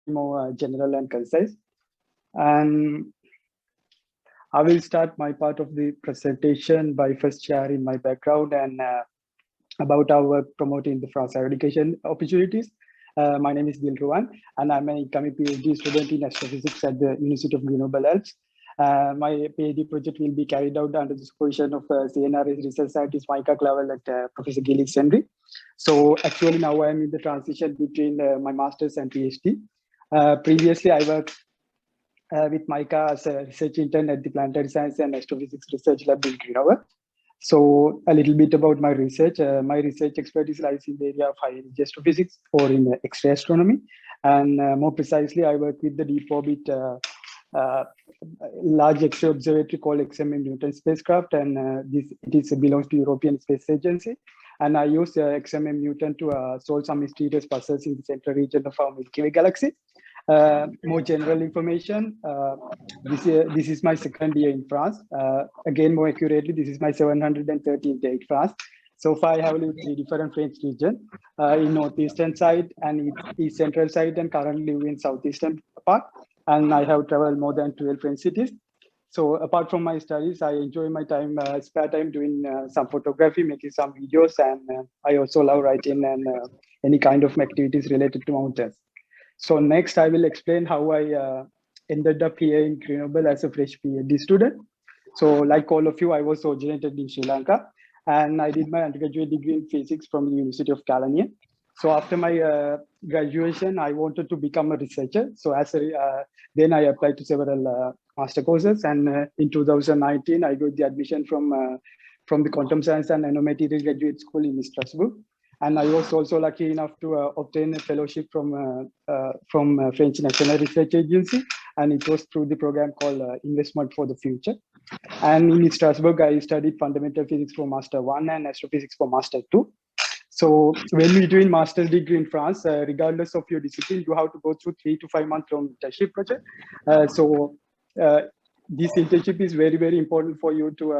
more general and concise. And I will start my part of the presentation by first sharing my background and about our work promoting the France higher education opportunities. My name is Dilruwan, and I'm a incoming PhD student in Astrophysics at the University of Grenoble Alps. My PhD project will be carried out under the supervision of CNRS research scientist Micah Clavel at Professor Gillis Henry. So actually now I am in the transition between my master's and PhD. Previously, I worked with Micah as a research intern at the Planetary Science and Astrophysics Research Lab in Grenoble. So a little bit about my research. My research expertise lies in the area of high-energy astrophysics or in X-ray astronomy. And more precisely, I work with the deep orbit large X-ray observatory called XMM Newton spacecraft, and it belongs to European Space Agency. And I use XMM Newton to solve some mysterious puzzles in the central region of our Milky Way galaxy. More general information, this is my second year in France. Again, more accurately, this is my 713th day in France. So far, I have lived 3 different French regions, in northeastern side and east central side, and currently live in southeastern part. And I have traveled more than 12 French cities. So apart from my studies, I enjoy my time, spare time doing some photography, making some videos, and I also love writing and any kind of activities related to mountains. So next, I will explain how I ended up here in Grenoble as a fresh PhD student. So like all of you, I was originated in Sri Lanka, and I did my undergraduate degree in physics from the University of Calania. So after my graduation, I wanted to become a researcher. So then I applied to several master courses, and in 2019, I got the admission from the Quantum Science and Nanomaterials Graduate School in Strasbourg. And I was also lucky enough to obtain a fellowship from French National Research Agency, and it was through the program called Investment for the Future. And in Strasbourg, I studied fundamental physics for Master 1 and astrophysics for Master 2. So when we do in master's degree in France, regardless of your discipline, you have to go through 3 to 5 month long internship project. This internship is very, very important for you to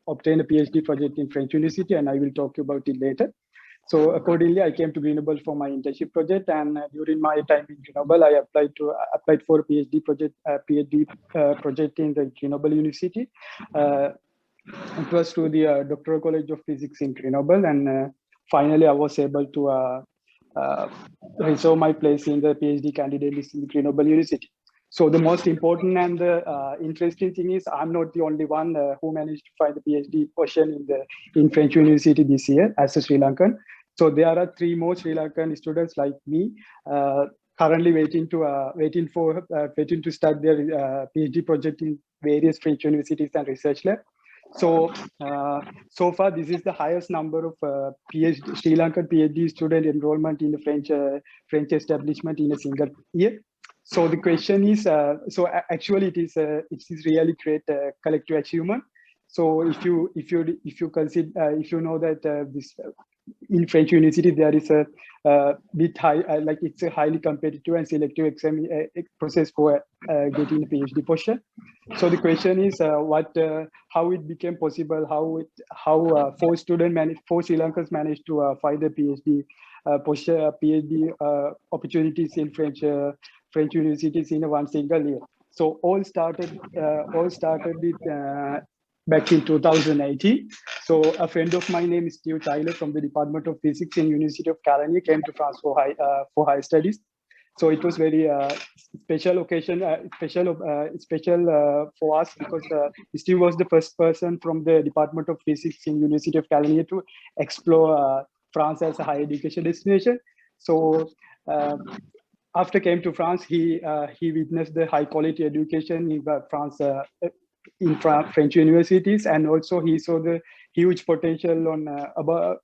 obtain a PhD project in French University, and I will talk about it later. So accordingly, I came to Grenoble for my internship project, and during my time in Grenoble, I applied for a PhD project in the Grenoble University. It was through the Doctoral College of Physics in Grenoble, and finally, I was able to reserve my place in the PhD candidate list in Grenoble University. So the most important and the interesting thing is I'm not the only one who managed to find the PhD portion in French University this year as a Sri Lankan. So there are 3 more Sri Lankan students like me currently waiting to start their PhD project in various French universities and research labs. So so far, this is the highest number of Sri Lankan PhD student enrollment in the French establishment in a single year. So the question is, actually it is really great collective achievement. So if you consider, if you know that this in French University there is a bit high, like it's a highly competitive and selective exam process for getting a PhD portion. So the question is, how it became possible, how 4 Sri Lankans managed to find a PhD PhD opportunities in French universities in one single year. So all started with back in 2018. So a friend of mine named Steve Tyler from the Department of Physics in University of Calania came to France for higher studies. So it was very special occasion, special for us because Steve was the first person from the Department of Physics in University of Calania to explore France as a higher education destination. So after came to France, he witnessed the high quality education in France. In French universities, and also he saw the huge potential to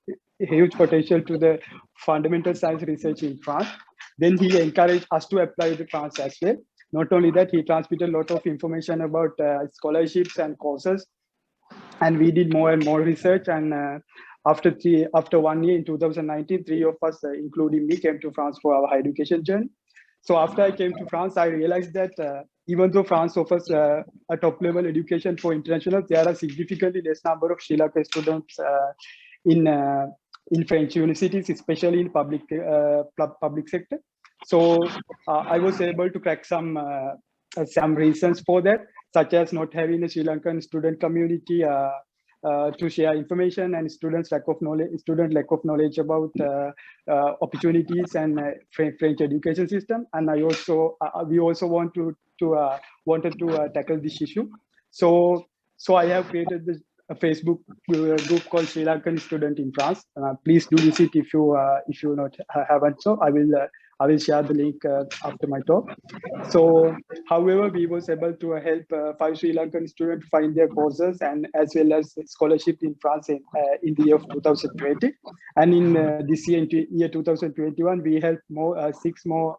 the fundamental science research in France. Then he encouraged us to apply to France as well. Not only that, he transmitted a lot of information about scholarships and courses, and we did more and more research. And after 1 year in 2019, 3 of us, including me, came to France for our higher education journey. So after I came to France, I realized that even though France offers a top-level education for internationals, there are significantly less number of Sri Lankan students in French universities, especially in public sector. So I was able to crack some reasons for that, such as not having a Sri Lankan student community to share information, and student lack of knowledge about opportunities and French education system. And I also we also wanted to tackle this issue. So I have created this a Facebook group called Sri Lankan Student in France. Please do visit if you not haven't. So I will share the link after my talk. So, however, we was able to help 5 Sri Lankan students find their courses and as well as scholarship in France in the year of 2020. And in this year, in year 2021, we helped 6 more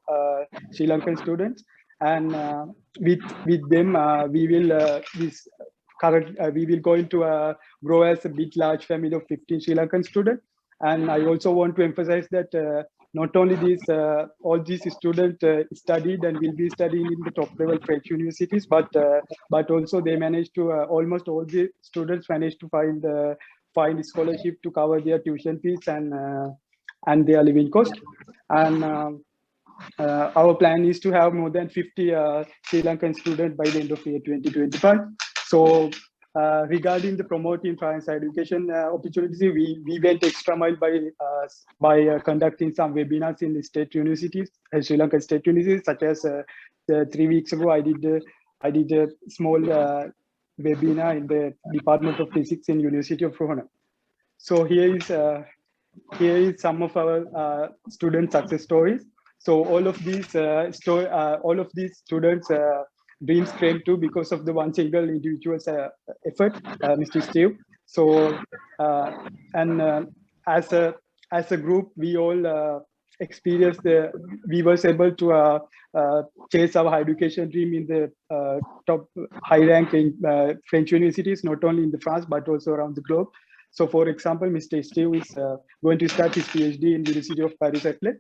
Sri Lankan students. And with them, we will going to grow as a big large family of 15 Sri Lankan students. And I also want to emphasize that not only all these students studied and will be studying in the top level French universities, but also they managed to almost all the students managed to find scholarship to cover their tuition fees and their living cost. And our plan is to have more than 50 Sri Lankan students by the end of year 2025. So regarding the promoting France education opportunities, we went extra mile by conducting some webinars in the state universities, Sri Lankan state universities, such as 3 weeks ago I did a small webinar in the Department of Physics in University of Rohana. So here is some of our student success stories. So all of these students dreams came true because of the one single individual's effort, Mr. Steve. So as a group, we all experienced we was able to chase our higher education dream in the top high rank in French universities, not only in the France but also around the globe. So, for example, Mr. Steve is going to start his PhD in the University of Paris-Saclay,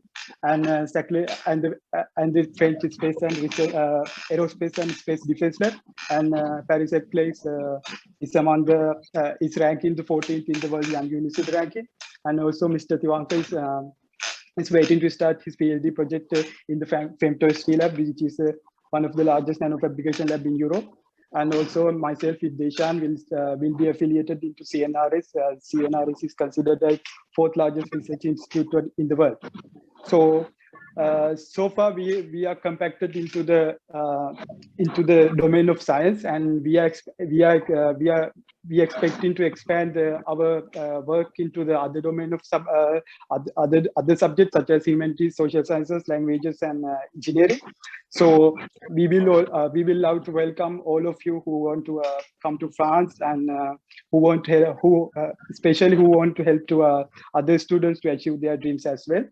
and the French Space and Aerospace and Space Defense Lab, and Paris-Saclay is among is ranking the 14th in the world young university ranking, and also Mr. Tiwanka is waiting to start his PhD project in the Femtost lab, which is one of the largest nanofabrication lab in Europe. And also myself with Deshan will be affiliated into CNRS. CNRS is considered the 4th largest research institute in the world. So so far we are compacted into the domain of science, and we are expecting to expand our work into the other domain of other subjects such as humanities, social sciences, languages, and engineering. So we will love to welcome all of you who want to come to France, and especially who want to help to other students to achieve their dreams as well.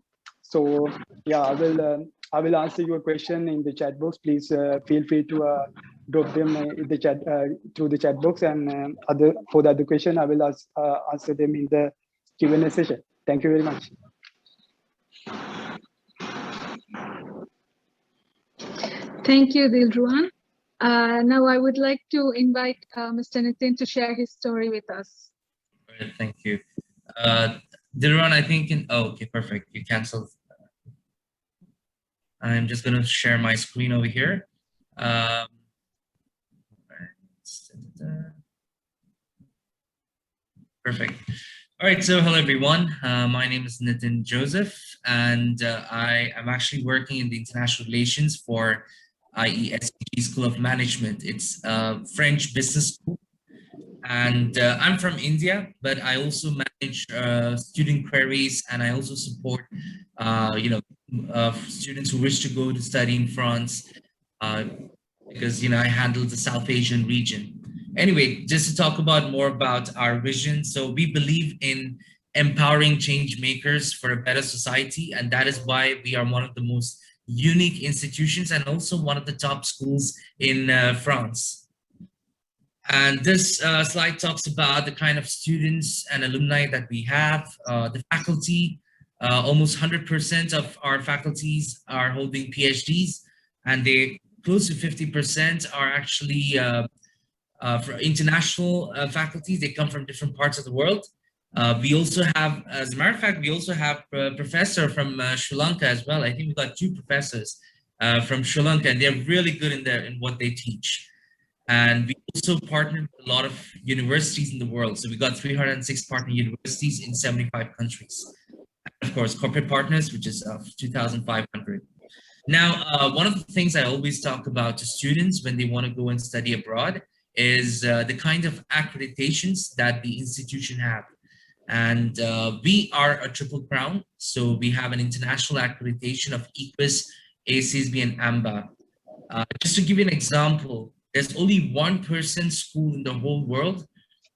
So yeah, I will answer your question in the chat box. Please feel free to drop them in the chat through the chat box, and for the other question, I will answer them in the Q&A session. Thank you very much. Thank you, Dilruwan. Now I would like to invite Mr. Nithin to share his story with us. All right, thank you. Dilruwan, I think okay, perfect. You canceled. I'm just going to share my screen over here. Perfect. All right, so hello everyone. My name is Nithin Joseph, and I am actually working in the international relations for IESEG School of Management. It's a French business school. And I'm from India, but I also manage student queries, and I also support, students who wish to go to study in France, because I handle the South Asian region. Anyway, just to talk more about our vision. So we believe in empowering change makers for a better society, and that is why we are one of the most unique institutions and also one of the top schools in France. And this slide talks about the kind of students and alumni that we have. The faculty, almost 100% of our faculties are holding PhDs, and they close to 50% are actually for international faculty. They come from different parts of the world. We also have, as a matter of fact, we also have a professor from Sri Lanka as well. I think we got 2 professors from Sri Lanka, and they're really good in what they teach. And we also partnered with a lot of universities in the world. So we got 306 partner universities in 75 countries. And of course, corporate partners, which is 2,500. Now, one of the things I always talk about to students when they want to go and study abroad is the kind of accreditations that the institution have. And we are a triple crown. So we have an international accreditation of IESEG, IESEG, and AMBA. Just to give you an example, there's only 1% school in the whole world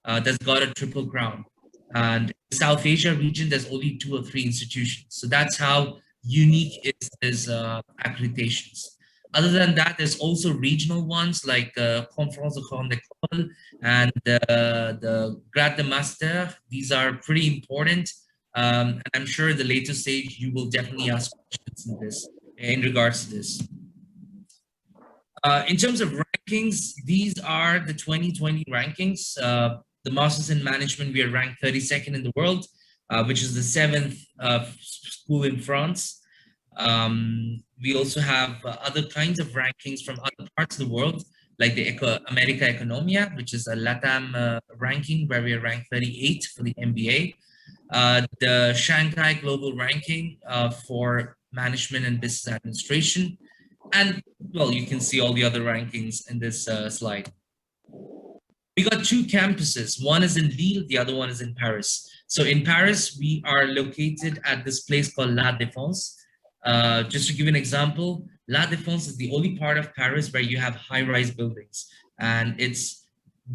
that's got a triple crown. And in the South Asia region, there's only 2 or 3 institutions. So that's how unique is this accreditations. Other than that, there's also regional ones like Conference de Grande École and the Grade de Master. These are pretty important. And I'm sure at the later stage, you will definitely ask questions in regards to this. In terms of rankings, these are the 2020 rankings. The Masters in Management, we are ranked 32nd in the world, which is the 7th school in France. We also have other kinds of rankings from other parts of the world, like the America Economia, which is a LATAM ranking where we are ranked 38 for the MBA. The Shanghai Global Ranking for Management and Business Administration. And, well, you can see all the other rankings in this slide. We got 2 campuses. One is in Lille, the other one is in Paris. So in Paris, we are located at this place called La Défense. Just to give you an example, La Défense is the only part of Paris where you have high-rise buildings. And it's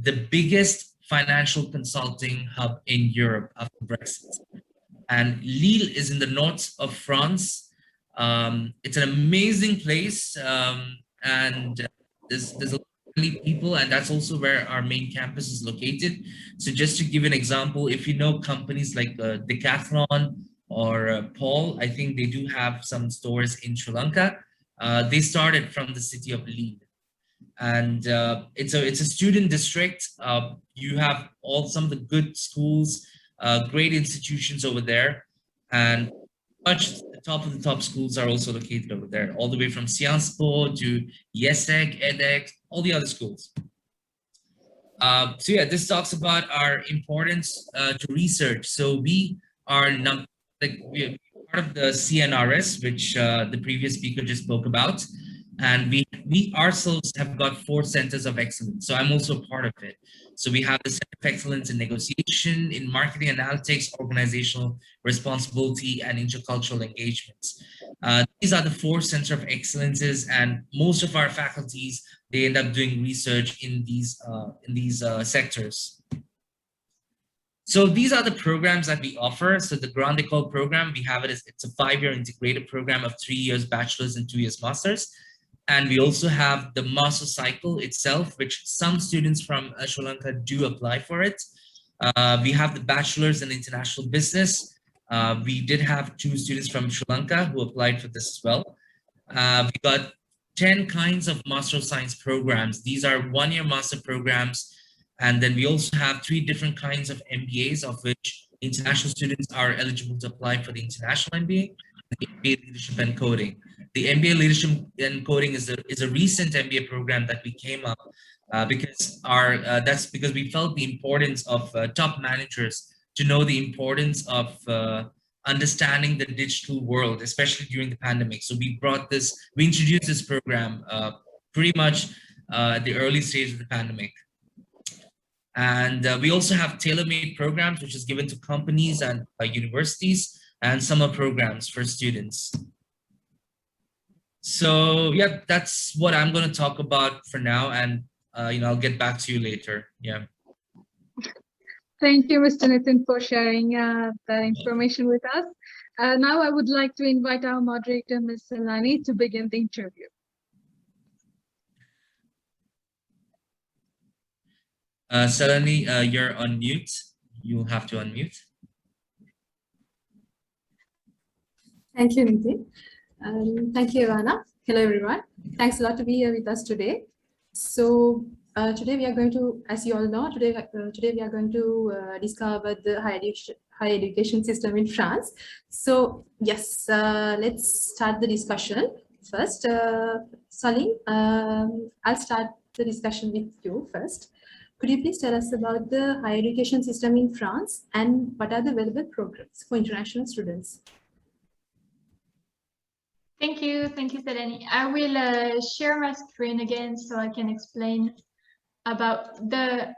the biggest financial consulting hub in Europe after Brexit. And Lille is in the north of France. It's an amazing place, and there's a lot of people, and that's also where our main campus is located. So just to give you an example, if you know companies like Decathlon or Paul, I think they do have some stores in Sri Lanka. They started from the city of Lille, and it's a student district. You have some of the good schools, great institutions over there, and much the top of the top schools are also located over there, all the way from Sciences Po to IESEG, EDEC, all the other schools. So yeah, this talks about our importance to research. So we are we're part of the CNRS, which the previous speaker just spoke about. And we ourselves have got 4 centers of excellence. So I'm also part of it. So we have the Center of Excellence in Negotiation, in Marketing Analytics, Organizational Responsibility, and Intercultural Engagements. These are the 4 Centers of Excellences, and most of our faculties, they end up doing research in these sectors. So these are the programs that we offer. So the Grande École program, we have it's a 5-year integrated program of 3 years bachelor's and 2 years master's. And we also have the master cycle itself, which some students from Sri Lanka do apply for it. We have the bachelor's in international business. We did have 2 students from Sri Lanka who applied for this as well. We got 10 kinds of Master of Science programs. These are 1-year master programs. And then we also have 3 different kinds of MBAs, of which international students are eligible to apply for the international MBA, the MBA Leadership and Coding. The MBA Leadership and Coding is a recent MBA program that we came up because that's because we felt the importance of top managers to know the importance of understanding the digital world, especially during the pandemic. So we introduced this program pretty much at the early stage of the pandemic. And we also have tailor-made programs, which is given to companies and universities, and summer programs for students. So yeah, that's what I'm going to talk about for now, and I'll get back to you later. Yeah. Thank you, Mr. Nithin, for sharing the information with us. Now I would like to invite our moderator, Ms. Soline, to begin the interview. Soline, you're on mute. You'll have to unmute. Thank you, Nithin. Thank you, Ivana. Hello, everyone. Thanks a lot to be here with us today. So today we are going to, as you all know, today we are going to discover the higher education system in France. So yes, let's start the discussion. First, Soline, I'll start the discussion with you first. Could you please tell us about the higher education system in France and what are the available programs for international students? Thank you, Seleni. I will share my screen again so I can explain about the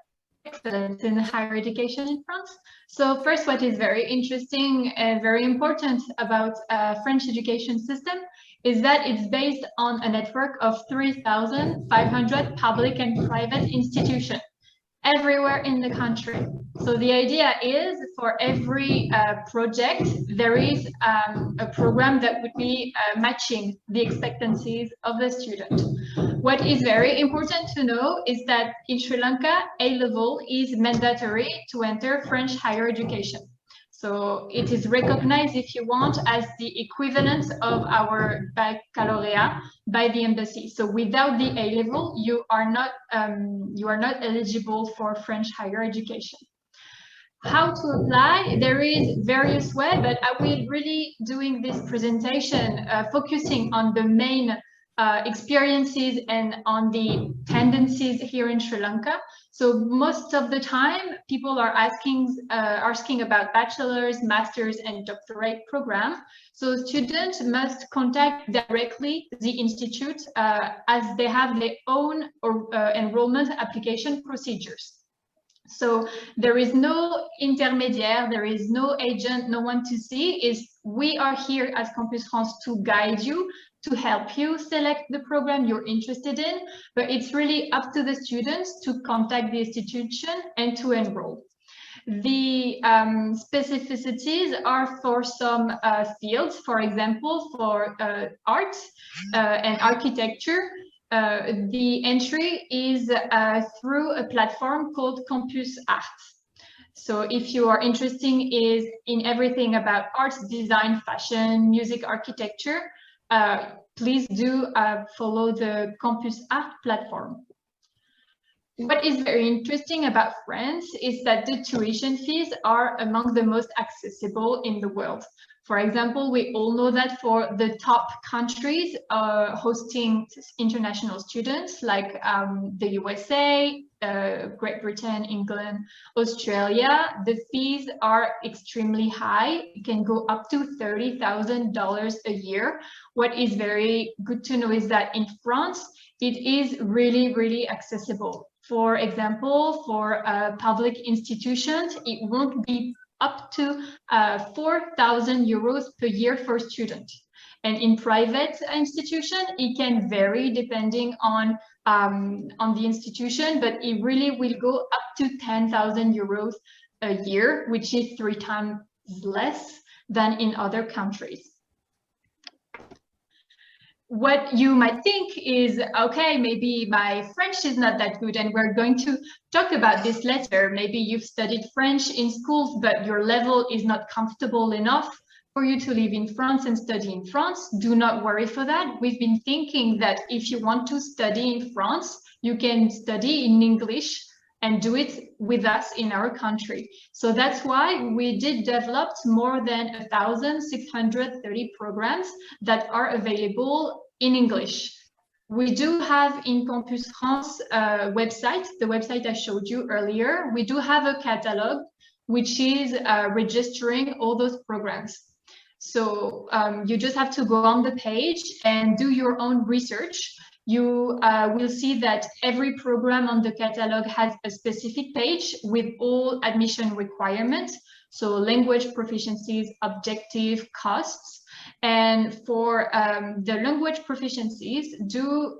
excellence in higher education in France. So first, what is very interesting and very important about French education system is that it's based on a network of 3,500 public and private institutions everywhere in the country. So the idea is for every project, there is a program that would be matching the expectancies of the student. What is very important to know is that in Sri Lanka, A-level is mandatory to enter French higher education. So it is recognized, if you want, as the equivalent of our baccalaureate by the embassy. So without the A-level, you are not eligible for French higher education. How to apply? There is various ways, but I will really doing this presentation focusing on the main experiences and on the tendencies here in Sri Lanka. So most of the time, people are asking about bachelor's, master's, and doctorate program. So students must contact directly the institute as they have their own enrollment application procedures. So there is no intermediary, there is no agent, no one to see. We are here as Campus France to guide you, to help you select the program you're interested in, but it's really up to the students to contact the institution and to enroll. The specificities are for some fields, for example, for art and architecture. The entry is through a platform called Campus Art. So if you are interested in everything about arts, design, fashion, music, architecture, please do follow the Campus Art platform. What is very interesting about France is that the tuition fees are among the most accessible in the world. For example, we all know that for the top countries hosting international students like the USA, Great Britain, England, Australia, the fees are extremely high. It can go up to $30,000 a year. What is very good to know is that in France, it is really, really accessible. For example, for public institutions, it won't be up to 4,000 euros per year for students. And in private institution, it can vary depending on the institution, but it really will go up to 10,000 euros a year, which is 3 times less than in other countries. What you might think is, okay, maybe my French is not that good, and we're going to talk about this later. Maybe you've studied French in schools, but your level is not comfortable enough for you to live in France and study in France. Do not worry for that. We've been thinking that if you want to study in France, you can study in English and do it with us in our country. So that's why we did develop more than 1,630 programs that are available in English. We do have in Campus France website, the website I showed you earlier, we do have a catalog which is registering all those programs. So you just have to go on the page and do your own research. You will see that every program on the catalog has a specific page with all admission requirements. So language proficiencies, objective, costs. And for the language proficiencies, do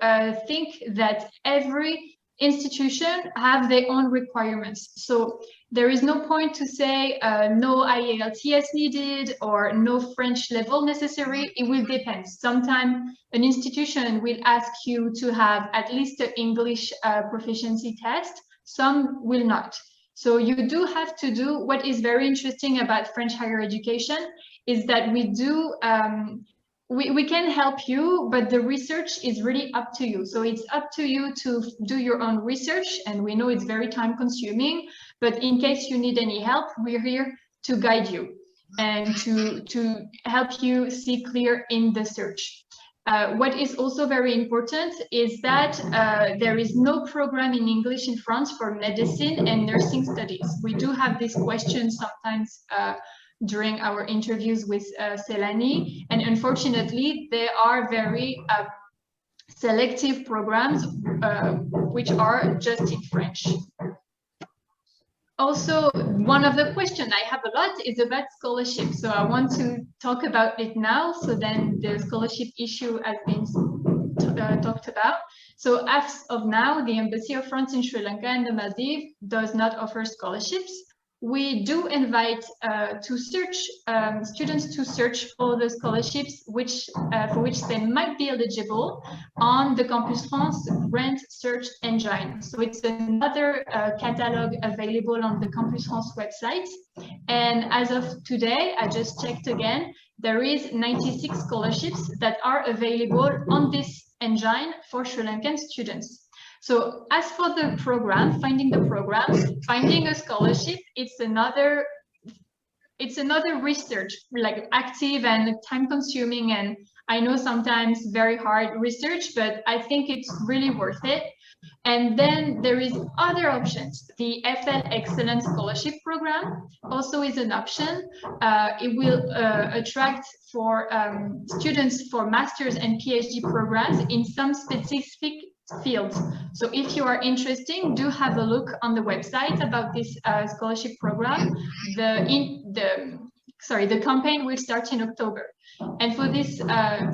think that every institution have their own requirements. So there is no point to say no IELTS needed or no French level necessary. It will depend. Sometimes an institution will ask you to have at least an English proficiency test. Some will not. So you do have to do what is very interesting about French higher education is that we do we can help you, but the research is really up to you. So it's up to you to do your own research, and we know it's very time consuming, but in case you need any help, we're here to guide you and to help you see clear in the search. What is also very important is that there is no program in English in France for medicine and nursing studies. We do have this question sometimes during our interviews with Selani, and unfortunately they are very selective programs which are just in French. Also, one of the questions I have a lot is about scholarship, so I want to talk about it now, so then the scholarship issue has been talked about. So as of now, the Embassy of France in Sri Lanka and the Maldives does not offer scholarships. We do invite students to search for the scholarships for which they might be eligible on the Campus France grant search engine. So it's another catalog available on the Campus France website. And as of today, I just checked again, there is 96 scholarships that are available on this engine for Sri Lankan students. So as for the program, finding a scholarship, it's another research, like active and time consuming, and I know sometimes very hard research, but I think it's really worth it. And then there is other options. The FL Excellence Scholarship Program also is an option. It will attract for students for master's and PhD programs in some specific fields. So if you are interested, do have a look on the website about this scholarship program. The campaign will start in October. And for this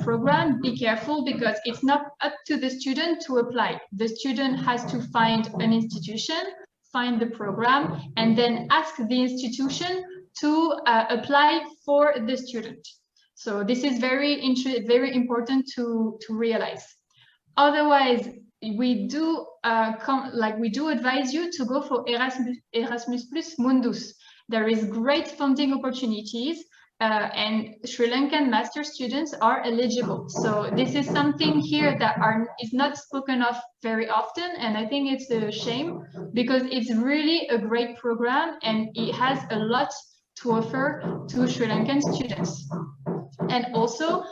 program, be careful because it's not up to the student to apply. The student has to find an institution, find the program, and then ask the institution to apply for the student. So this is very important to realize. Otherwise, we do advise you to go for Erasmus Plus Mundus. There is great funding opportunities, and Sri Lankan master students are eligible. So this is something here that is not spoken of very often, and I think it's a shame because it's really a great program and it has a lot to offer to Sri Lankan students. And also,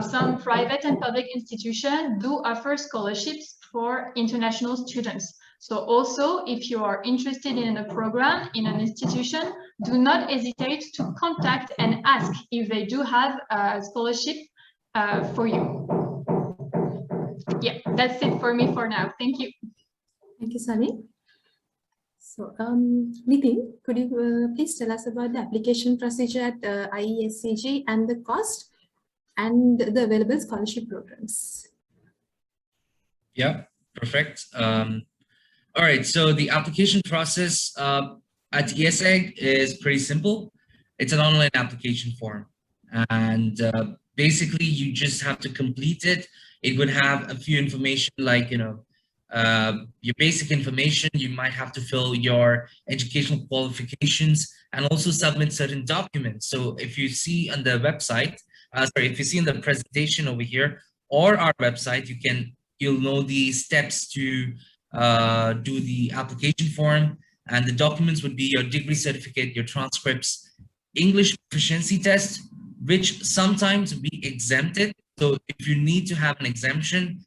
some private and public institutions do offer scholarships for international students. So also, if you are interested in a program in an institution, do not hesitate to contact and ask if they do have a scholarship for you. Yeah, that's it for me for now. Thank you. Thank you, Sally. So, Nithin, could you please tell us about the application procedure at IESEG and the cost and the available scholarship programs? Yeah, perfect. All right, so the application process at IESEG is pretty simple. It's an online application form, and basically you just have to complete it. It would have a few information like, your basic information. You might have to fill your educational qualifications and also submit certain documents. So if you see on the website, if you see in the presentation over here or our website, you'll know the steps to do the application form, and the documents would be your degree certificate, your transcripts, English proficiency test, which sometimes we exempted. So if you need to have an exemption,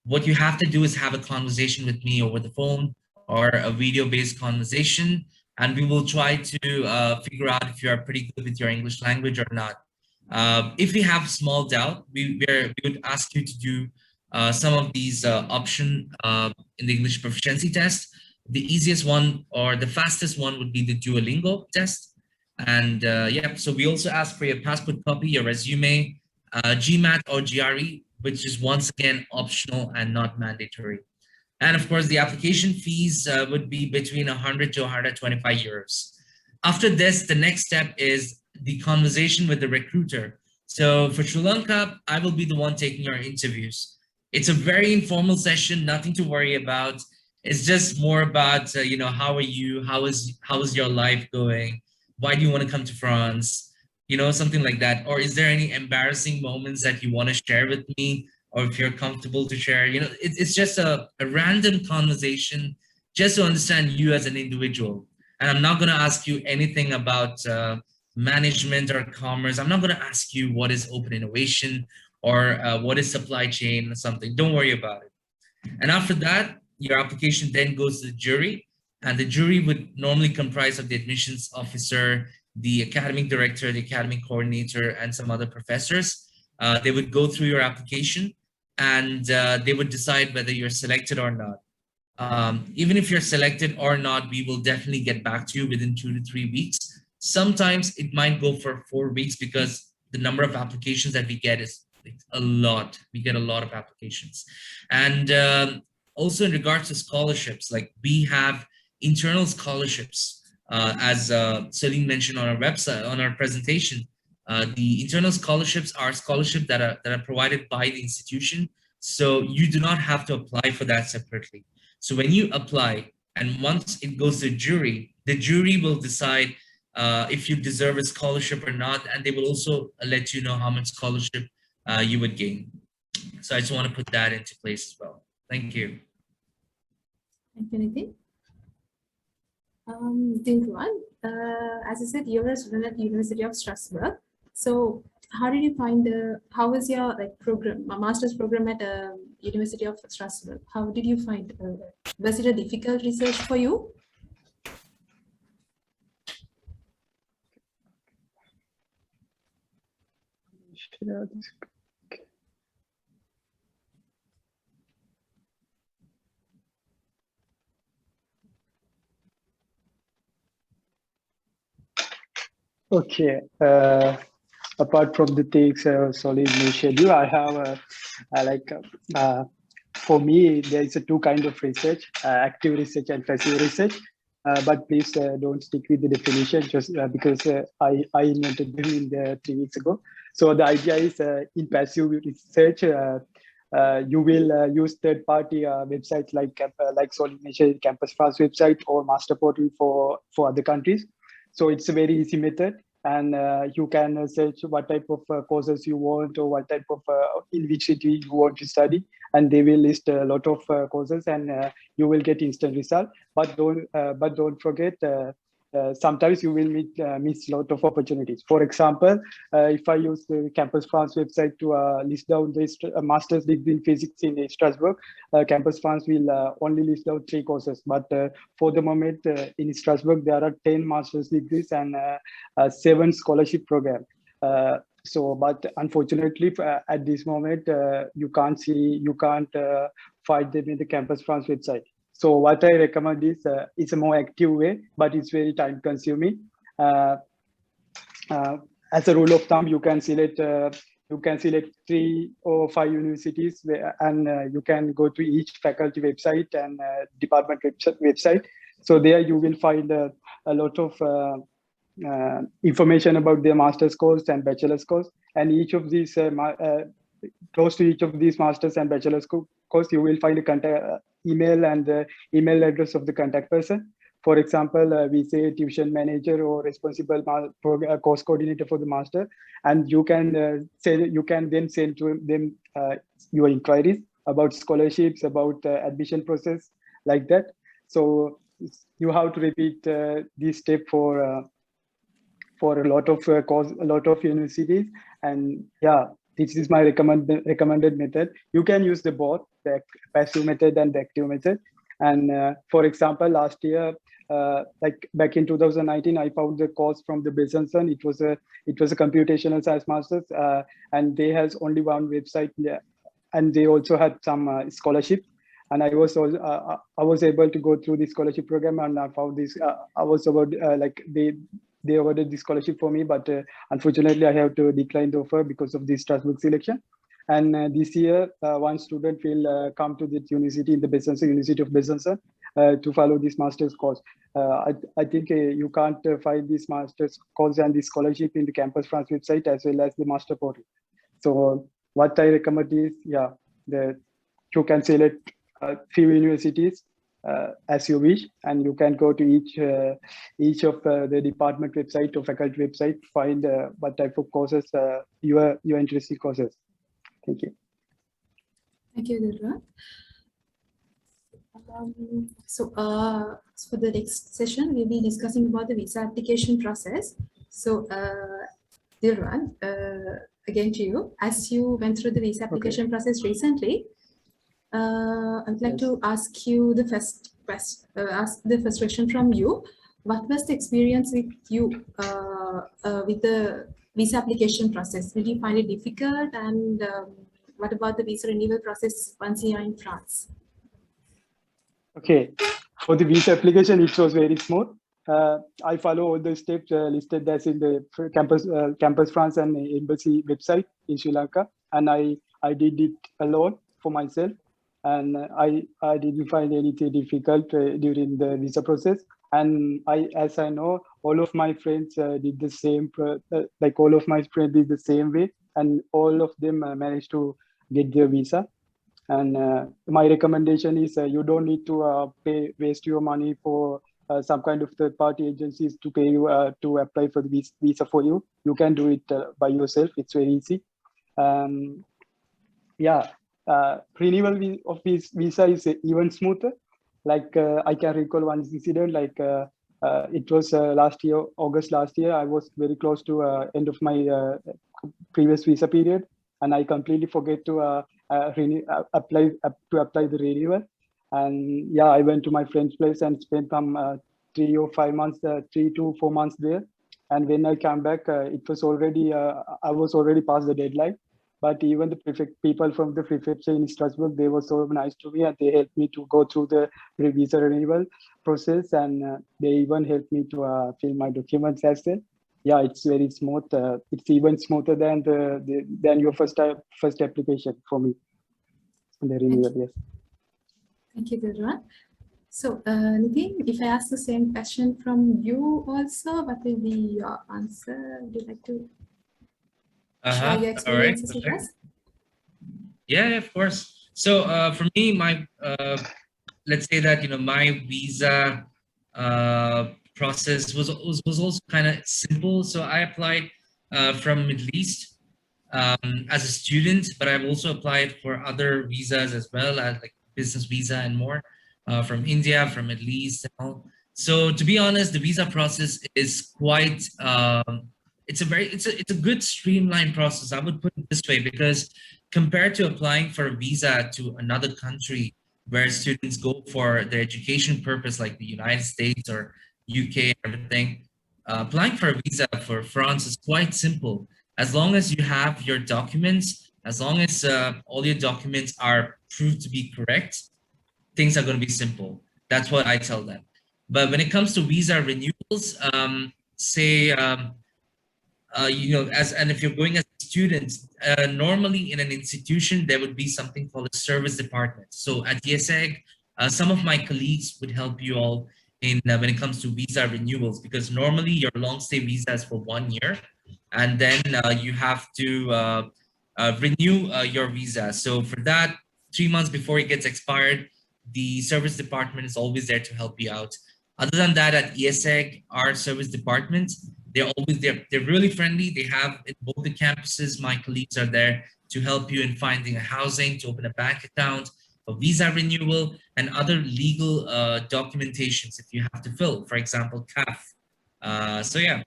what you have to do is have a conversation with me over the phone or a video-based conversation, and we will try to figure out if you are pretty good with your English language or not. If we have small doubt, we would ask you to do some of these options in the English proficiency test. The easiest one or the fastest one would be the Duolingo test. And yeah, so we also ask for your passport copy, your resume, GMAT or GRE, which is once again optional and not mandatory. And of course, the application fees would be between 100 to 125 euros. After this, the next step is the conversation with the recruiter. So for Sri Lanka, I will be the one taking your interviews. It's a very informal session, nothing to worry about. It's just more about, how are you? How is your life going? Why do you want to come to France? You know, something like that. Or is there any embarrassing moments that you want to share with me, or if you're comfortable to share? You know, it's just a random conversation just to understand you as an individual. And I'm not going to ask you anything about management or commerce. I'm not going to ask you what is open innovation or what is supply chain or something. Don't worry about it. And after that, your application then goes to the jury, and the jury would normally comprise of the admissions officer, the academic director, the academic coordinator, and some other professors. They would go through your application, and they would decide whether you're selected or not. Even if you're selected or not, we will definitely get back to you within 2 to 3 weeks. Sometimes it might go for 4 weeks because the number of applications that we get is a lot. We get a lot of applications. And also in regards to scholarships, like we have internal scholarships, as Celine mentioned on our website, on our presentation. The internal scholarships are scholarships that are provided by the institution. So you do not have to apply for that separately. So when you apply, and once it goes to the jury will decide if you deserve a scholarship or not, and they will also let you know how much scholarship you would gain. So I just want to put that into place as well. Thank you. Thank you, Nithin. Dilruwan, as I said, you're a student at the University of Strasbourg. So how did you find how was your program, master's program at University of Strasbourg? How did you find, was it a difficult research for you? Okay. Apart from the things Soline mentioned, I have for me there is two kinds of research: active research and passive research. But please don't stick with the definition just because I invented them in 3 weeks ago. So the idea is in passive research, you will use third-party websites like Soline mentioned, Campus France website or Master Portal for other countries. So it's a very easy method, and you can search what type of courses you want or what type of in which city you want to study, and they will list a lot of courses, and you will get instant result. But don't forget, sometimes you will miss a lot of opportunities. For example, if I use the Campus France website to list down the master's degree in physics in Strasbourg, Campus France will only list out 3 courses. But for the moment, in Strasbourg, there are 10 master's degrees and 7 scholarship programs. But unfortunately, at this moment, you can't find them in the Campus France website. So what I recommend is it's a more active way, but it's very time consuming. As a rule of thumb, you can select 3 or 5 universities, and you can go to each faculty website and department website. So there you will find a lot of information about their master's course and bachelor's course, and each of these close to each of these master's and bachelor's course, you will find a contact email and the email address of the contact person. For example, we say tuition manager or responsible course coordinator for the master, and you can then send to them your inquiries about scholarships, about admission process, like that. So you have to repeat this step for a lot of universities, and yeah, this is my recommended method. You can use both the passive method and the active method. And for example, last year, like back in 2019, I found the course from the Besançon. It was a computational science masters, and they has only one website, and they also had some scholarship. And I was able to go through the scholarship program, and I found this. I was about they awarded the scholarship for me, but unfortunately I have to decline the offer because of the Strasbourg selection. And this year, one student will come to the university in the University of Besançon to follow this master's course. I think you can't find this master's course and the scholarship in the Campus France website as well as the master portal. So what I recommend is, you can select a few universities as you wish, and you can go to each of the department website or faculty website, find what type of courses you are interested courses. Thank you. Thank you, Dilruwan. So for the next session, we'll be discussing about the visa application process. So Dilruwan, again to you, as you went through the visa application process recently, I'd like to ask you the first question from you. What was the experience with you with the visa application process? Did you find it difficult? And what about the visa renewal process once you are in France? Okay, for the visa application, it was very smooth. I follow all the steps listed as in the Campus France and Embassy website in Sri Lanka, and I did it alone for myself, and I didn't find anything difficult during the visa process. And as I know, all of my friends did the same, all of my friends did the same way, and all of them managed to get their visa. And my recommendation is you don't need to waste your money for some kind of third-party agencies to pay you to apply for the visa for you. You can do it by yourself. It's very easy. Renewal of this visa is even smoother. Like I can recall one incident. It was last year, August last year. I was very close to end of my previous visa period, and I completely forget to apply the renewal. And yeah, I went to my friend's place and spent some 3 or 5 months, 3 to 4 months there. And when I came back, it was already I was already past the deadline. But even the people from the prefecture in Strasbourg, they were so nice to me, and they helped me to go through the visa renewal process, and they even helped me to fill my documents as well. Yeah, it's very smooth. It's even smoother than than your first application for me. The renewal, yes. Thank you, Dilruwan. So, Nithin, if I ask the same question from you also, what will be your answer? Would you like to share your experiences with us? Yeah, of course. So for me, my let's say that my visa process was also kind of simple. So I applied from Middle East as a student, but I've also applied for other visas as well, as like business visa and more from India, from Middle East. And all. So to be honest, the visa process is quite it's a good streamlined process. I would put it this way, because compared to applying for a visa to another country where students go for their education purpose, like the United States or UK and everything, applying for a visa for France is quite simple. As long as you have your documents, as long as all your documents are proved to be correct, things are going to be simple. That's what I tell them. But when it comes to visa renewals, if you're going as a student, normally in an institution, there would be something called a service department. So at IESEG, some of my colleagues would help you all in when it comes to visa renewals, because normally your long stay visa is for 1 year, and then you have to renew your visa. So for that, 3 months before it gets expired, the service department is always there to help you out. Other than that, at IESEG, our service department, they're really friendly. They have in both the campuses, my colleagues are there to help you in finding a housing, to open a bank account, a visa renewal, and other legal documentations if you have to fill, for example, CAF. So yeah.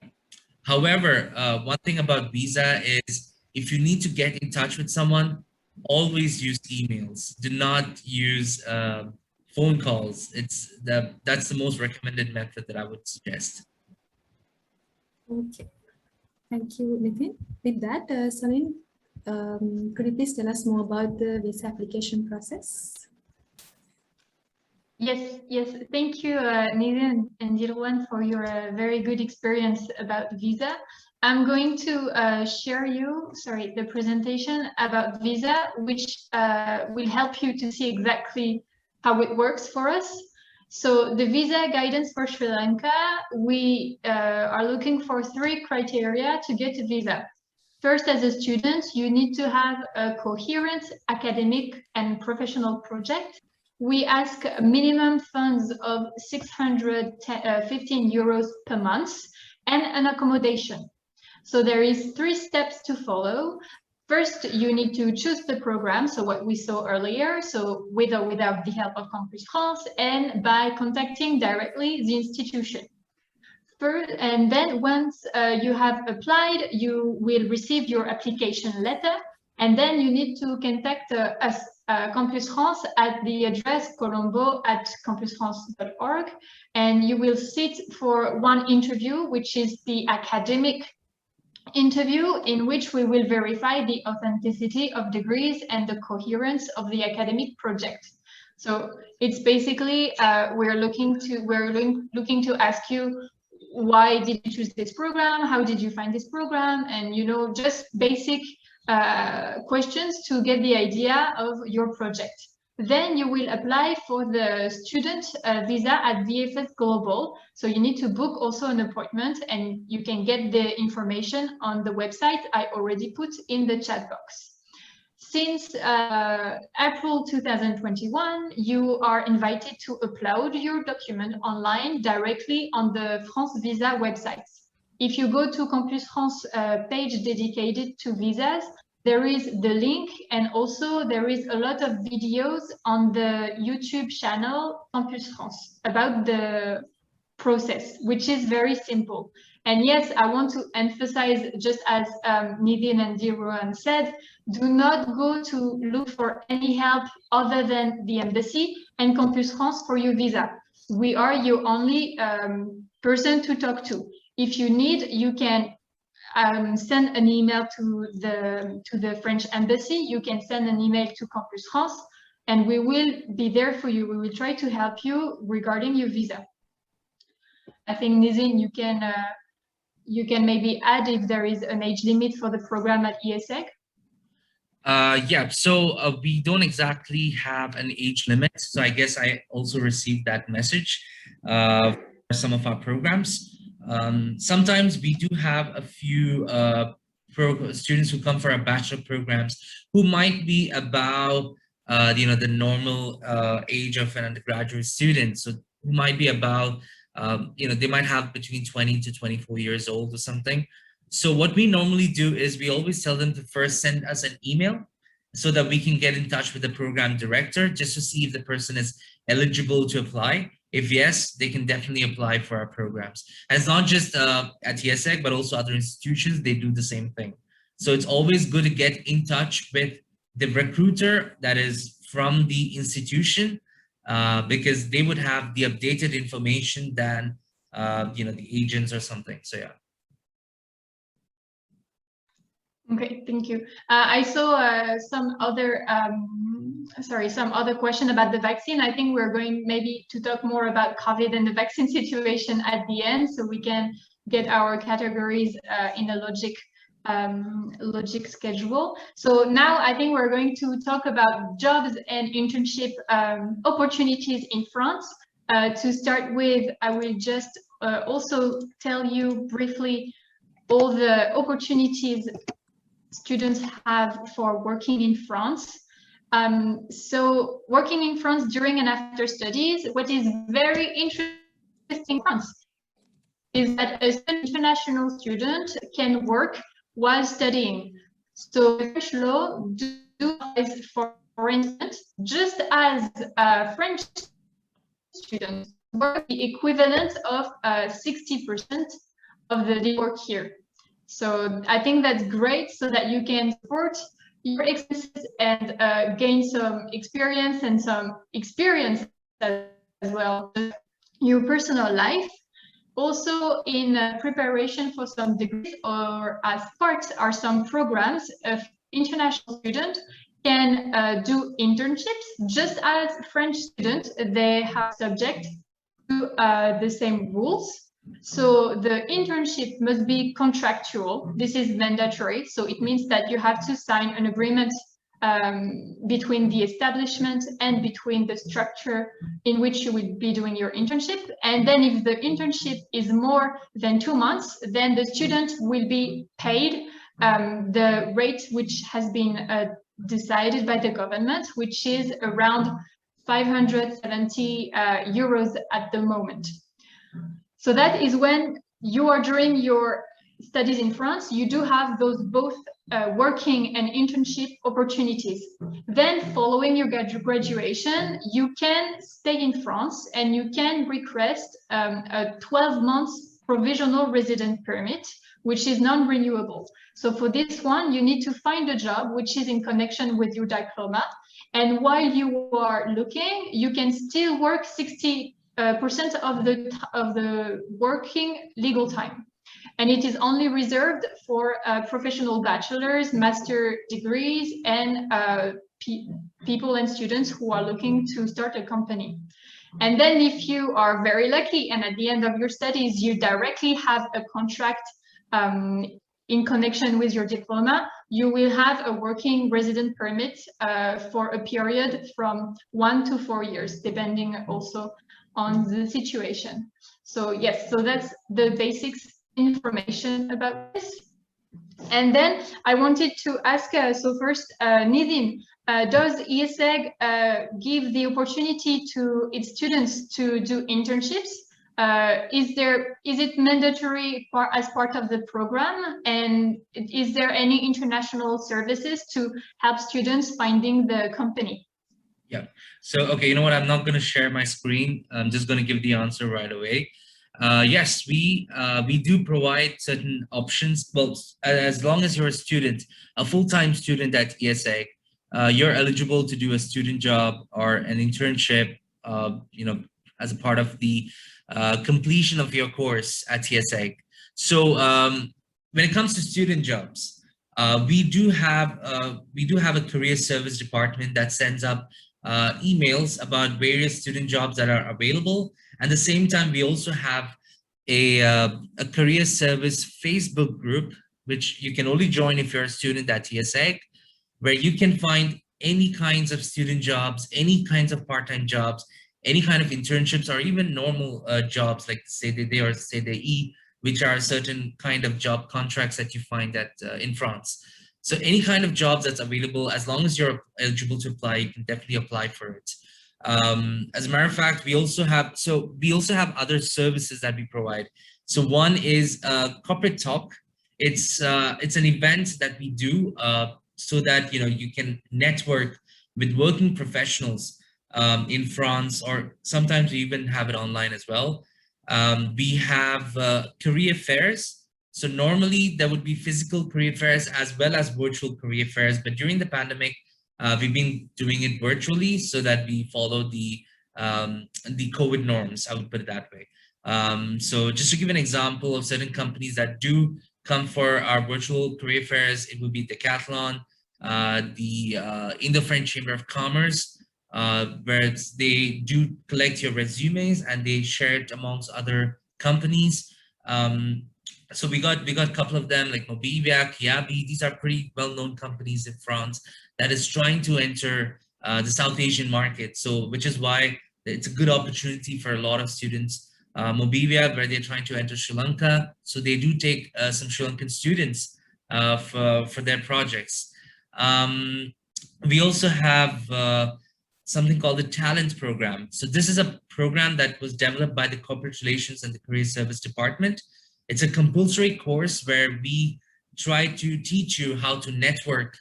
However, one thing about visa is if you need to get in touch with someone, always use emails. Do not use phone calls. That's the most recommended method that I would suggest. Okay, thank you, Nithin. With that, Soline, could you please tell us more about the visa application process? Yes. Thank you, Nithin and Dilruwan, for your very good experience about visa. I'm going to share the presentation about visa, which will help you to see exactly how it works for us. So the visa guidance for Sri Lanka, we are looking for 3 criteria to get a visa. First, as a student, you need to have a coherent academic and professional project we ask minimum funds of 615 euros per month and an accommodation. So there is 3 steps to follow. First, you need to choose the program, so what we saw earlier, so with or without the help of Campus France, and by contacting directly the institution. First, and then once you have applied, you will receive your application letter, and then you need to contact us, Campus France, at the address colombo@campusfrance.org, and you will sit for one interview, which is the academic interview, in which we will verify the authenticity of degrees and the coherence of the academic project. So it's basically we're looking to ask you, why did you choose this program? How did you find this program? And just basic questions to get the idea of your project. Then you will apply for the student visa at VFS Global. So you need to book also an appointment, and you can get the information on the website I already put in the chat box. Since April 2021, you are invited to upload your document online directly on the France Visa website. If you go to Campus France page dedicated to visas, there is the link, and also there is a lot of videos on the YouTube channel Campus France about the process, which is very simple. And yes, I want to emphasize, just as Nithin and Dilruwan said, do not go to look for any help other than the embassy and Campus France for your visa. We are your only person to talk to. If you need, you can send an email to the French embassy. You can send an email to Campus France, and we will be there for you. We will try to help you regarding your visa. I think, Nithin, you can maybe add if there is an age limit for the program at IESEG. Yeah, so we don't exactly have an age limit. So I guess I also received that message for some of our programs. Sometimes we do have a few students who come for our bachelor programs who might be about the normal age of an undergraduate student. So who might be about they might have between 20 to 24 years old or something. So what we normally do is we always tell them to first send us an email so that we can get in touch with the program director just to see if the person is eligible to apply. If yes, they can definitely apply for our programs. And it's not just at IESEG, but also other institutions, they do the same thing. So it's always good to get in touch with the recruiter that is from the institution, because they would have the updated information than the agents or something. So yeah. Okay, thank you. I saw some other question about the vaccine. I think we're going maybe to talk more about COVID and the vaccine situation at the end, so we can get our categories in a logic schedule. So now I think we're going to talk about jobs and internship opportunities in France. To start with, I will just also tell you briefly all the opportunities students have for working in France. So working in France during and after studies, what is very interesting in France is that an international student can work while studying. So French law does, for instance, just as French students work the equivalent of 60% of the work here. So I think that's great, so that you can support your expenses and gain some experience as well, your personal life. Also in preparation for some degrees or as part or some programs, of international students can do internships just as French students. They have subject to the same rules. So the internship must be contractual. This is mandatory. So it means that you have to sign an agreement between the establishment and between the structure in which you will be doing your internship. And then if the internship is more than 2 months, then the student will be paid the rate which has been decided by the government, which is around 570 euros at the moment. So that is when you are during your studies in France, you do have those both working and internship opportunities. Then following your graduation, you can stay in France and you can request a 12 months provisional resident permit, which is non-renewable. So for this one, you need to find a job which is in connection with your diploma. And while you are looking, you can still work 60% of the working legal time. And it is only reserved for professional bachelor's, master degrees, and people and students who are looking to start a company. And then if you are very lucky and at the end of your studies, you directly have a contract in connection with your diploma, you will have a working resident permit for a period from 1 to 4 years, depending also on the situation. So yes, so that's the basics information about this. And then I wanted to ask, so first, Nithin, does IESEG give the opportunity to its students to do internships? Is it mandatory as part of the program? And is there any international services to help students finding the company? Yeah, so, okay, you know what, I'm not going to share my screen. I'm just going to give the answer right away. Yes, we do provide certain options. Well, as long as you're a student, a full-time student at IESEG, you're eligible to do a student job or an internship, you know, as a part of the completion of your course at IESEG. So when it comes to student jobs, we do have a career service department that sends up emails about various student jobs that are available. At the same time, we also have a career service Facebook group, which you can only join if you're a student at IESEG, where you can find any kinds of student jobs, any kinds of part-time jobs, any kind of internships, or even normal jobs like CDD or CDI, which are certain kind of job contracts that you find at in France. So any kind of jobs that's available, as long as you're eligible to apply, you can definitely apply for it. As a matter of fact, we also have other services that we provide. So one is Corporate Talk. It's an event that we do so that you can network with working professionals in France, or sometimes we even have it online as well. We have career fairs. So normally there would be physical career fairs as well as virtual career fairs, but during the pandemic, we've been doing it virtually so that we follow the COVID norms, I would put it that way. So just to give an example of certain companies that do come for our virtual career fairs, it would be Decathlon, the Indo-French Chamber of Commerce, where they do collect your resumes and they share it amongst other companies. So we got a couple of them like Mobivia, Kiabi. These are pretty well-known companies in France that is trying to enter the South Asian market. So which is why it's a good opportunity for a lot of students. Mobivia, where they're trying to enter Sri Lanka. So they do take some Sri Lankan students for their projects. We also have something called the Talent Program. So this is a program that was developed by the Corporate Relations and the Career Service Department. It's a compulsory course where we try to teach you how to network.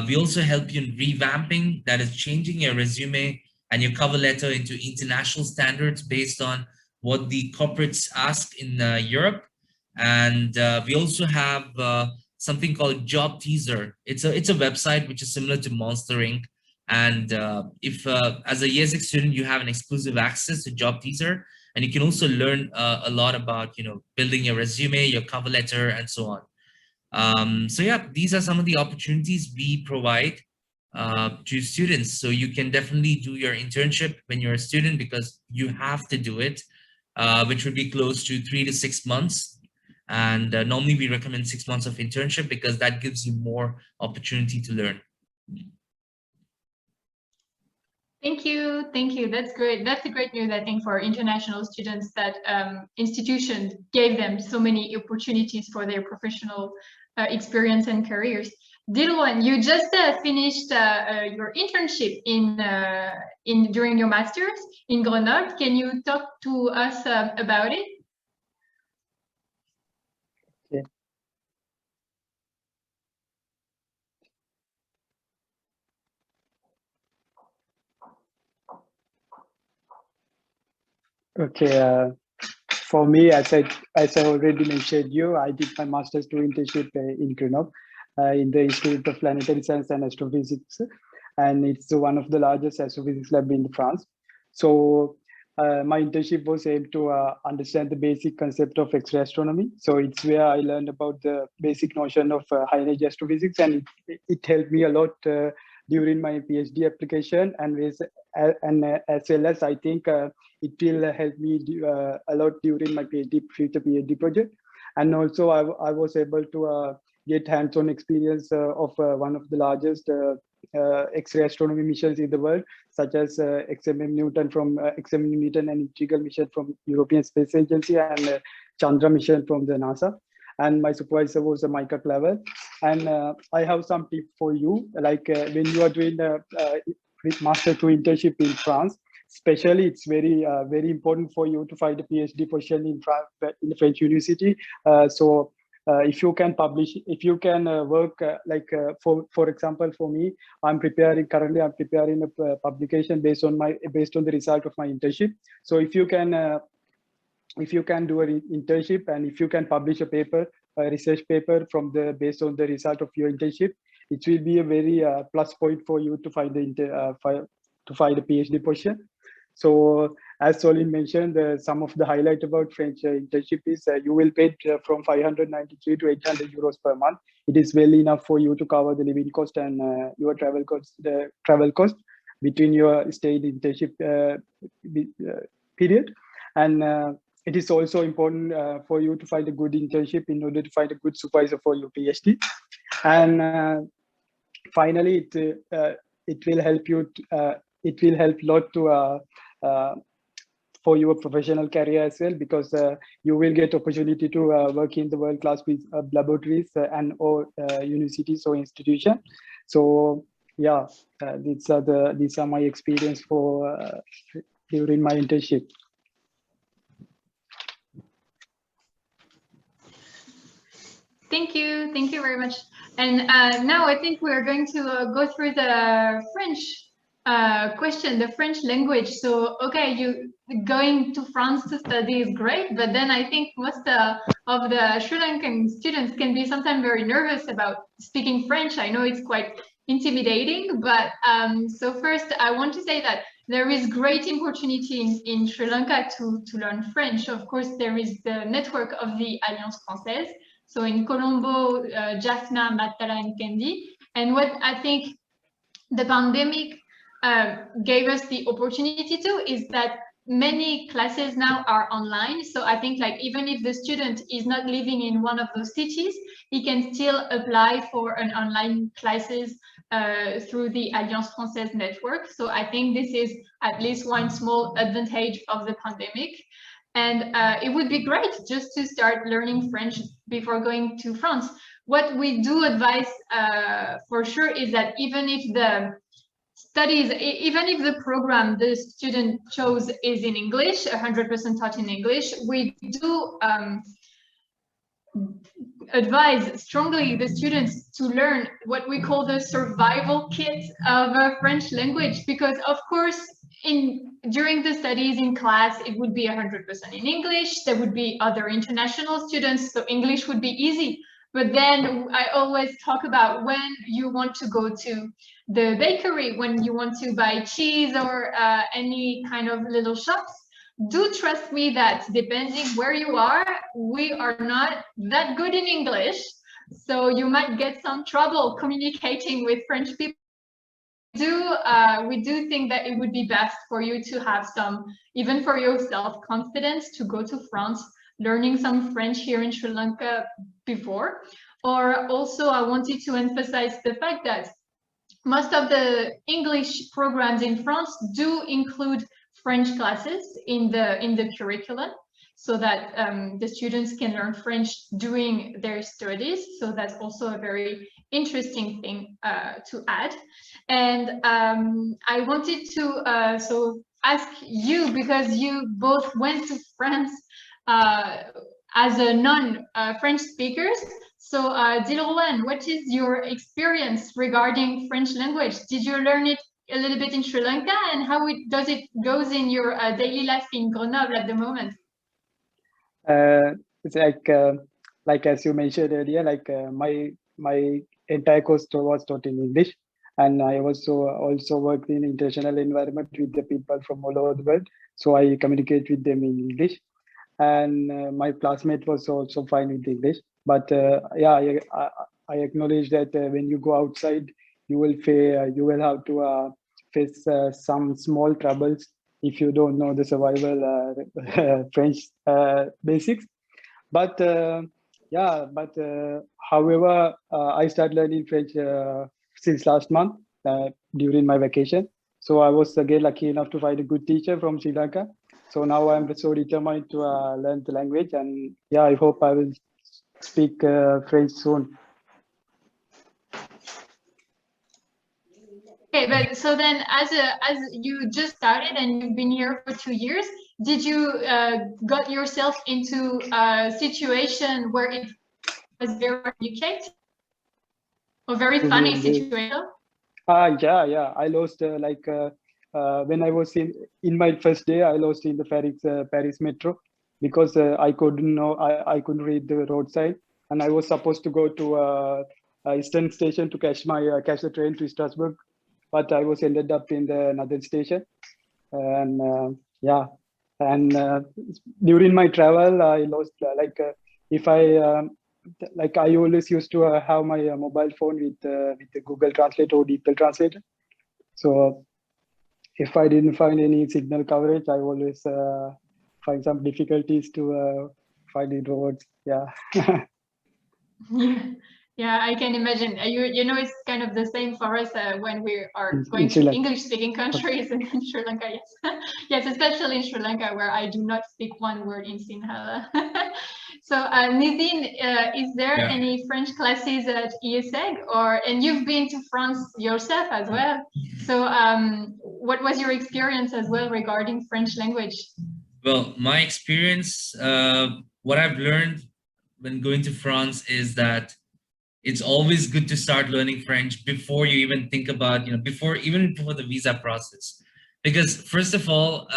We also help you in revamping, that is changing your resume and your cover letter into international standards based on what the corporates ask in Europe. And we also have something called Job Teaser. It's a website which is similar to Monster Inc. And if as a IESEG student, you have an exclusive access to Job Teaser, and you can also learn a lot about building your resume, your cover letter, and so on. So yeah, these are some of the opportunities we provide to students. So you can definitely do your internship when you're a student, because you have to do it, which would be close to 3 to 6 months. And normally we recommend 6 months of internship because that gives you more opportunity to learn. Thank you. Thank you. That's great. That's a great news, I think, for international students, that institutions gave them so many opportunities for their professional experience and careers. Dilruwan, you just finished your internship during your master's in Grenoble. Can you talk to us about it? Yeah. Okay. For me, as I already mentioned you, I did my master's 2 internship in Grenoble in the Institute of Planetary Science and Astrophysics, and it's one of the largest astrophysics lab in France. So my internship was aimed to understand the basic concept of X-ray astronomy. So it's where I learned about the basic notion of high energy astrophysics, and it helped me a lot during my PhD application, and as well as I think it will help me a lot during my future PhD project. And also I was able to get hands-on experience of one of the largest X-ray astronomy missions in the world, such as XMM Newton and Integral mission from European Space Agency, and Chandra mission from the NASA. And my supervisor was Micah Clavel. And I have some tip for you, like when you are doing a Master 2 internship in France, especially it's very important for you to find a PhD position in the French university. So if you can publish, if you can work for example, for me, currently I'm preparing a publication based on the result of my internship. So if you can do an internship, and if you can publish a research paper based on the result of your internship, it will be a very plus point for you to find a PhD position. So as Soline mentioned, some of the highlight about French internship is you will pay from 593 to 800 euros per month. It is well enough for you to cover the living cost and your travel cost between your stay in internship period. And it is also important for you to find a good internship in order to find a good supervisor for your PhD. And finally, it will help you. It will help a lot to for your professional career as well, because you will get opportunity to work in the world-class laboratories or universities or institutions. So yeah, these are my experience for during my internship. Thank you very much. And now I think we're going to go through the French question, the French language. So, okay, you going to France to study is great, but then I think most of the Sri Lankan students can be sometimes very nervous about speaking French. I know it's quite intimidating, but so first I want to say that there is great opportunity in Sri Lanka to learn French. Of course, there is the network of the Alliance Française. So in Colombo, Jaffna, Matala, and Kandy. And what I think the pandemic gave us the opportunity to is that many classes now are online. So I think like even if the student is not living in one of those cities, he can still apply for an online classes through the Alliance Française network. So I think this is at least one small advantage of the pandemic. And it would be great just to start learning French before going to France. What we do advise for sure is that even if the studies, even if the program the student chose is in English, 100% taught in English, we do advise strongly the students to learn what we call the survival kit of French language, because of course, during the studies in class, it would be 100% in English. There would be other international students, so English would be easy. But then I always talk about when you want to go to the bakery, when you want to buy cheese or any kind of little shops, do trust me that depending where you are, we are not that good in English. So you might get some trouble communicating with French people. We do think that it would be best for you to have some, even for your self-confidence, to go to France, learning some French here in Sri Lanka before. Or also, I wanted to emphasize the fact that most of the English programs in France do include French classes in the curriculum, so that the students can learn French during their studies. So that's also a very interesting thing to add. And I wanted to so ask you, because you both went to France as a non-French speakers. So Dilruwan, what is your experience regarding French language? Did you learn it a little bit in Sri Lanka, and how does it goes in your daily life in Grenoble at the moment? It's like as you mentioned earlier, my entire course was taught in English, and I also worked in international environment with the people from all over the world. So I communicate with them in English, and my classmate was also fine with English. But yeah, I acknowledge that when you go outside, you will have to face some small troubles if you don't know the survival French basics. But however, I started learning French since last month during my vacation. So I was again lucky enough to find a good teacher from Sri Lanka. So now I'm so determined to learn the language, and yeah, I hope I will speak French soon. Okay, but so then, as you just started and you've been here for 2 years, did you got yourself into a situation where it was very complicated or very funny situation? Yeah. I lost when I was in my first day, I lost in the Paris metro because I couldn't read the roadside, and I was supposed to go to Eastern station to catch the train to Strasbourg, but I was ended up in the Northern station, and during my travel, I lost I always used to have my mobile phone with the Google Translate or DeepL Translator. So if I didn't find any signal coverage, I always find some difficulties to find the roads. Yeah. Yeah, I can imagine. You know, it's kind of the same for us when we are going to English-speaking countries in Sri Lanka. Yes, yes, especially in Sri Lanka, where I do not speak one word in Sinhala. So, Nithin, is there any French classes at IESEG, and you've been to France yourself as well? So, what was your experience as well regarding French language? Well, my experience, what I've learned when going to France is that it's always good to start learning French before you even think about, before the visa process. Because first of all,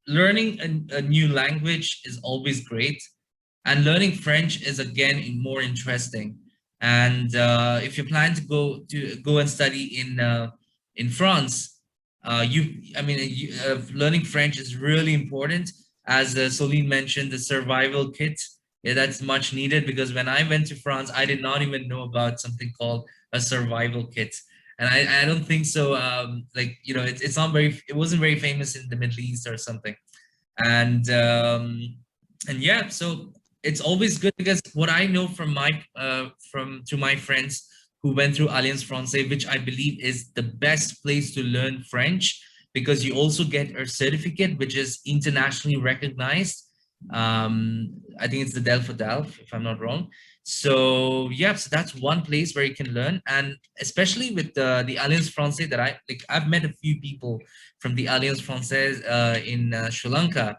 learning a new language is always great. And learning French is again more interesting. And if you plan to go and study in France, learning French is really important. As Soline mentioned, the survival kit. Yeah, that's much needed, because when I went to France, I did not even know about something called a survival kit. And I don't think so. It wasn't very famous in the Middle East or something. And yeah, so it's always good, because what I know from my friends who went through Alliance Française, which I believe is the best place to learn French, because you also get a certificate which is internationally recognized. I think it's the Delft, if I'm not wrong. So yeah, so that's one place where you can learn, and especially with the Alliance Française that I've met a few people from the Alliance Française in Sri Lanka,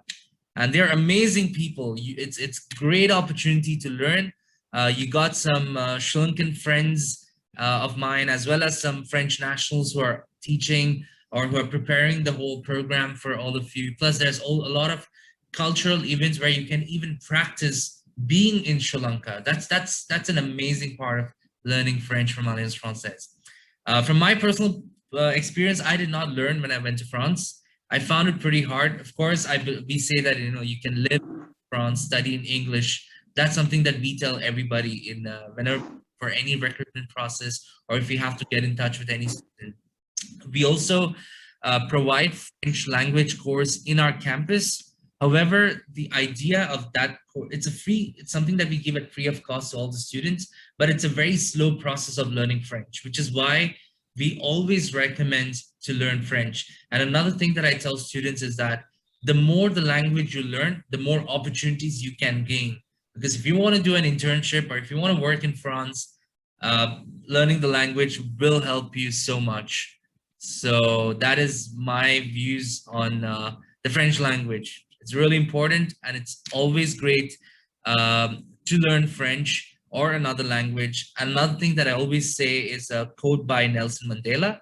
and they're amazing people. It's great opportunity to learn. You got some Sri Lankan friends of mine, as well as some French nationals who are teaching or who are preparing the whole program for all of you. Plus, there's a lot of cultural events where you can even practice being in Sri Lanka. That's an amazing part of learning French from Alliance Française. From my personal experience, I did not learn when I went to France. I found it pretty hard. Of course, we say that you can live in France, study in English. That's something that we tell everybody in whenever for any recruitment process, or if you have to get in touch with any student. We also provide French language course in our campus. However, the idea of that, it's something that we give at free of cost to all the students, but it's a very slow process of learning French, which is why we always recommend to learn French. And another thing that I tell students is that the more the language you learn, the more opportunities you can gain. Because if you want to do an internship, or if you want to work in France, learning the language will help you so much. So that is my views on the French language. It's really important, and it's always great to learn French or another language. Another thing that I always say is a quote by Nelson Mandela.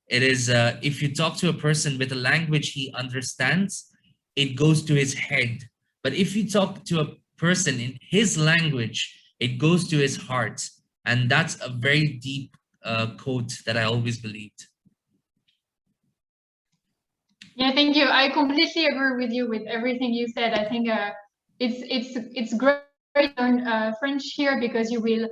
It is, if you talk to a person with a language he understands, it goes to his head. But if you talk to a person in his language, it goes to his heart. And that's a very deep quote that I always believed. Yeah, thank you. I completely agree with you with everything you said. I think it's great to learn French here, because you will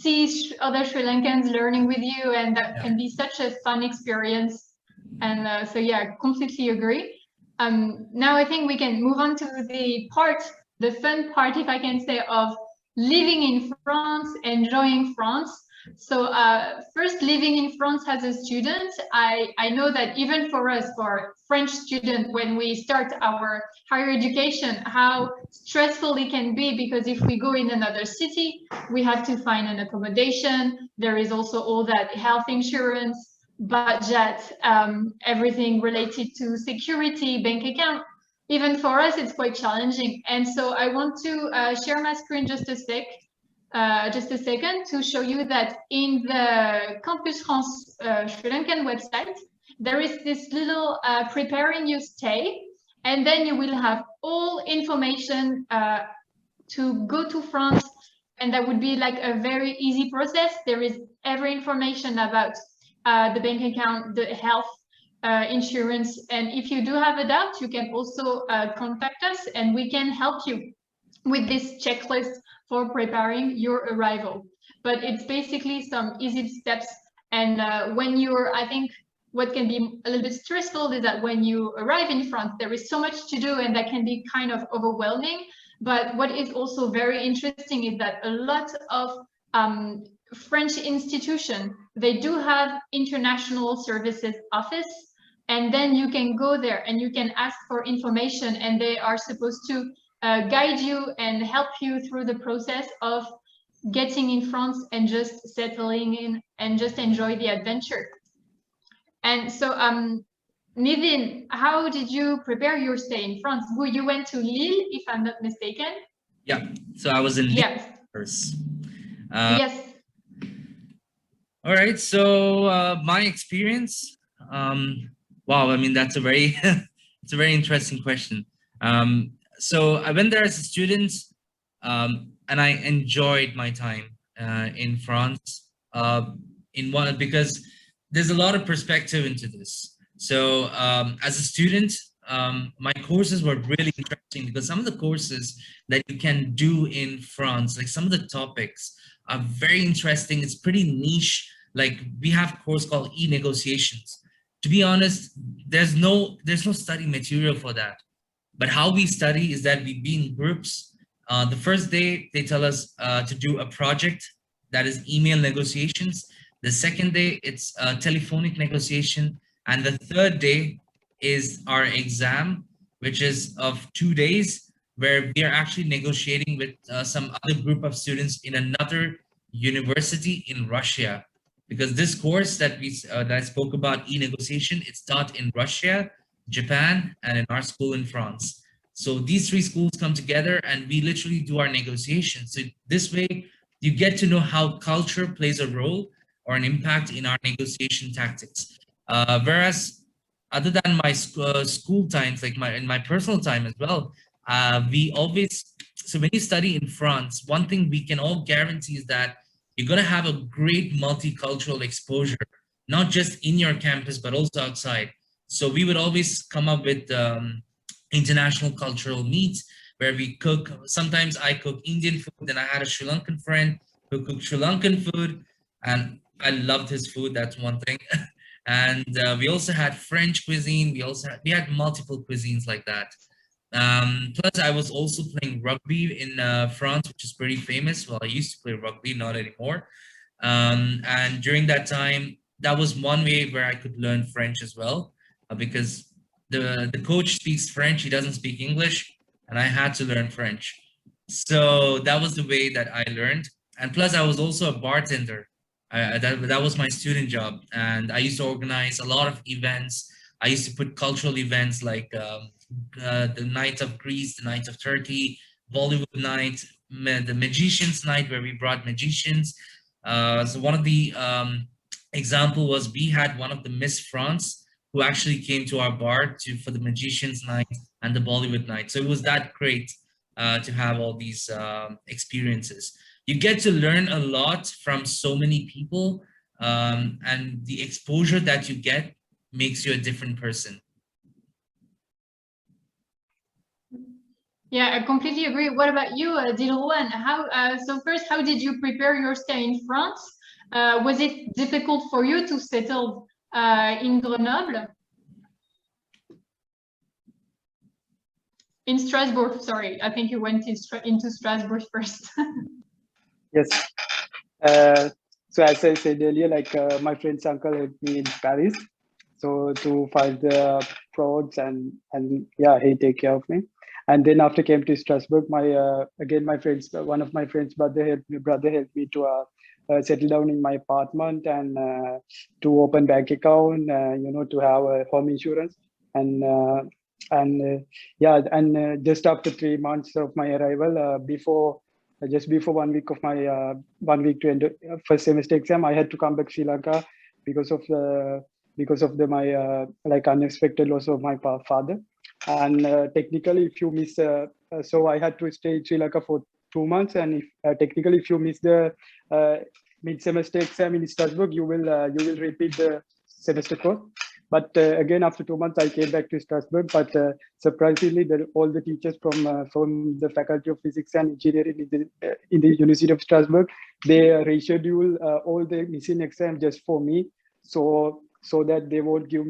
see other Sri Lankans learning with you, and that can be such a fun experience. And so yeah, I completely agree. Now I think we can move on to the fun part, if I can say, of living in France, enjoying France. So first, living in France as a student, I know that even for us, for French students, when we start our higher education, how stressful it can be, because if we go in another city, we have to find an accommodation. There is also all that health insurance, budget, everything related to security, bank account. Even for us, it's quite challenging. And so I want to share my screen just a second to show you that in the Campus France Sri Lankan website, there is this little preparing your stay, and then you will have all information to go to France, and that would be like a very easy process. There is every information about the bank account, the health insurance, and if you do have a doubt, you can also contact us, and we can help you with this checklist for preparing your arrival. But it's basically some easy steps. And when you're, I think what can be a little bit stressful is that when you arrive in France, there is so much to do, and that can be kind of overwhelming. But what is also very interesting is that a lot of French institutions, they do have international services office, and then you can go there and you can ask for information, and they are supposed to guide you and help you through the process of getting in France and just settling in and just enjoy the adventure. And so, Nithin, how did you prepare your stay in France? You went to Lille, if I'm not mistaken. Yeah, so I was in Lille. Yes. First. Yes. All right, so my experience, wow, I mean, that's a very, it's a very interesting question. So I went there as a student, and I enjoyed my time in France because there's a lot of perspective into this. So as a student, my courses were really interesting, because some of the courses that you can do in France, like some of the topics are very interesting. It's pretty niche. Like we have a course called e-negotiations. To be honest, there's no study material for that. But how we study is that we be in groups. The first day, they tell us to do a project that is email negotiations. The second day, it's telephonic negotiation. And the third day is our exam, which is of 2 days, where we are actually negotiating with some other group of students in another university in Russia. Because this course that I spoke about, e-negotiation, it's taught in Russia, Japan, and in our school in France. So these three schools come together, and we literally do our negotiations. So this way, you get to know how culture plays a role or an impact in our negotiation tactics. Whereas other than my school times, like in my personal time as well, we always, so when you study in France, one thing we can all guarantee is that you're going to have a great multicultural exposure, not just in your campus, but also outside. So we would always come up with international cultural meets where we cook. Sometimes I cook Indian food, and I had a Sri Lankan friend who cooked Sri Lankan food, and I loved his food. That's one thing. And we also had French cuisine. We had multiple cuisines like that. Plus, I was also playing rugby in France, which is pretty famous. Well, I used to play rugby, not anymore. And during that time, that was one way where I could learn French as well, because the coach speaks French, he doesn't speak English, and I had to learn French. So that was the way that I learned. And plus, I was also a bartender. That was my student job. And I used to organize a lot of events. I used to put cultural events like the Night of Greece, the Night of Turkey, Bollywood Night, the Magicians Night, where we brought magicians. So one of the example was we had one of the Miss France who actually came to our bar for the Magicians Night and the Bollywood Night. So it was that great to have all these experiences. You get to learn a lot from so many people, and the exposure that you get makes you a different person. Yeah, I completely agree. What about you, Dilruwan? So first, how did you prepare your stay in France? Was it difficult for you to settle in Grenoble? In Strasbourg, sorry. I think you went into Strasbourg first. Yes. So as I said earlier, like my friend's uncle helped me in Paris, so to find the frauds and yeah, he take care of me. And then after came to Strasbourg, again my friends, one of my friends' brother helped me to settle down in my apartment and to open bank account, you know, to have a home insurance and yeah, and just after 3 months of my arrival, just before 1 week of my 1 week to end first semester exam, I had to come back to Sri Lanka because of my like unexpected loss of my father. And technically, if you miss, so I had to stay in Sri Lanka for 2 months. And if technically, if you miss the mid-semester exam in Strasbourg, you will repeat the semester course. But again, after 2 months, I came back to Strasbourg. But surprisingly, all the teachers from the Faculty of Physics and Engineering in the University of Strasbourg, they reschedule all the missing exams just for me, so that they won't give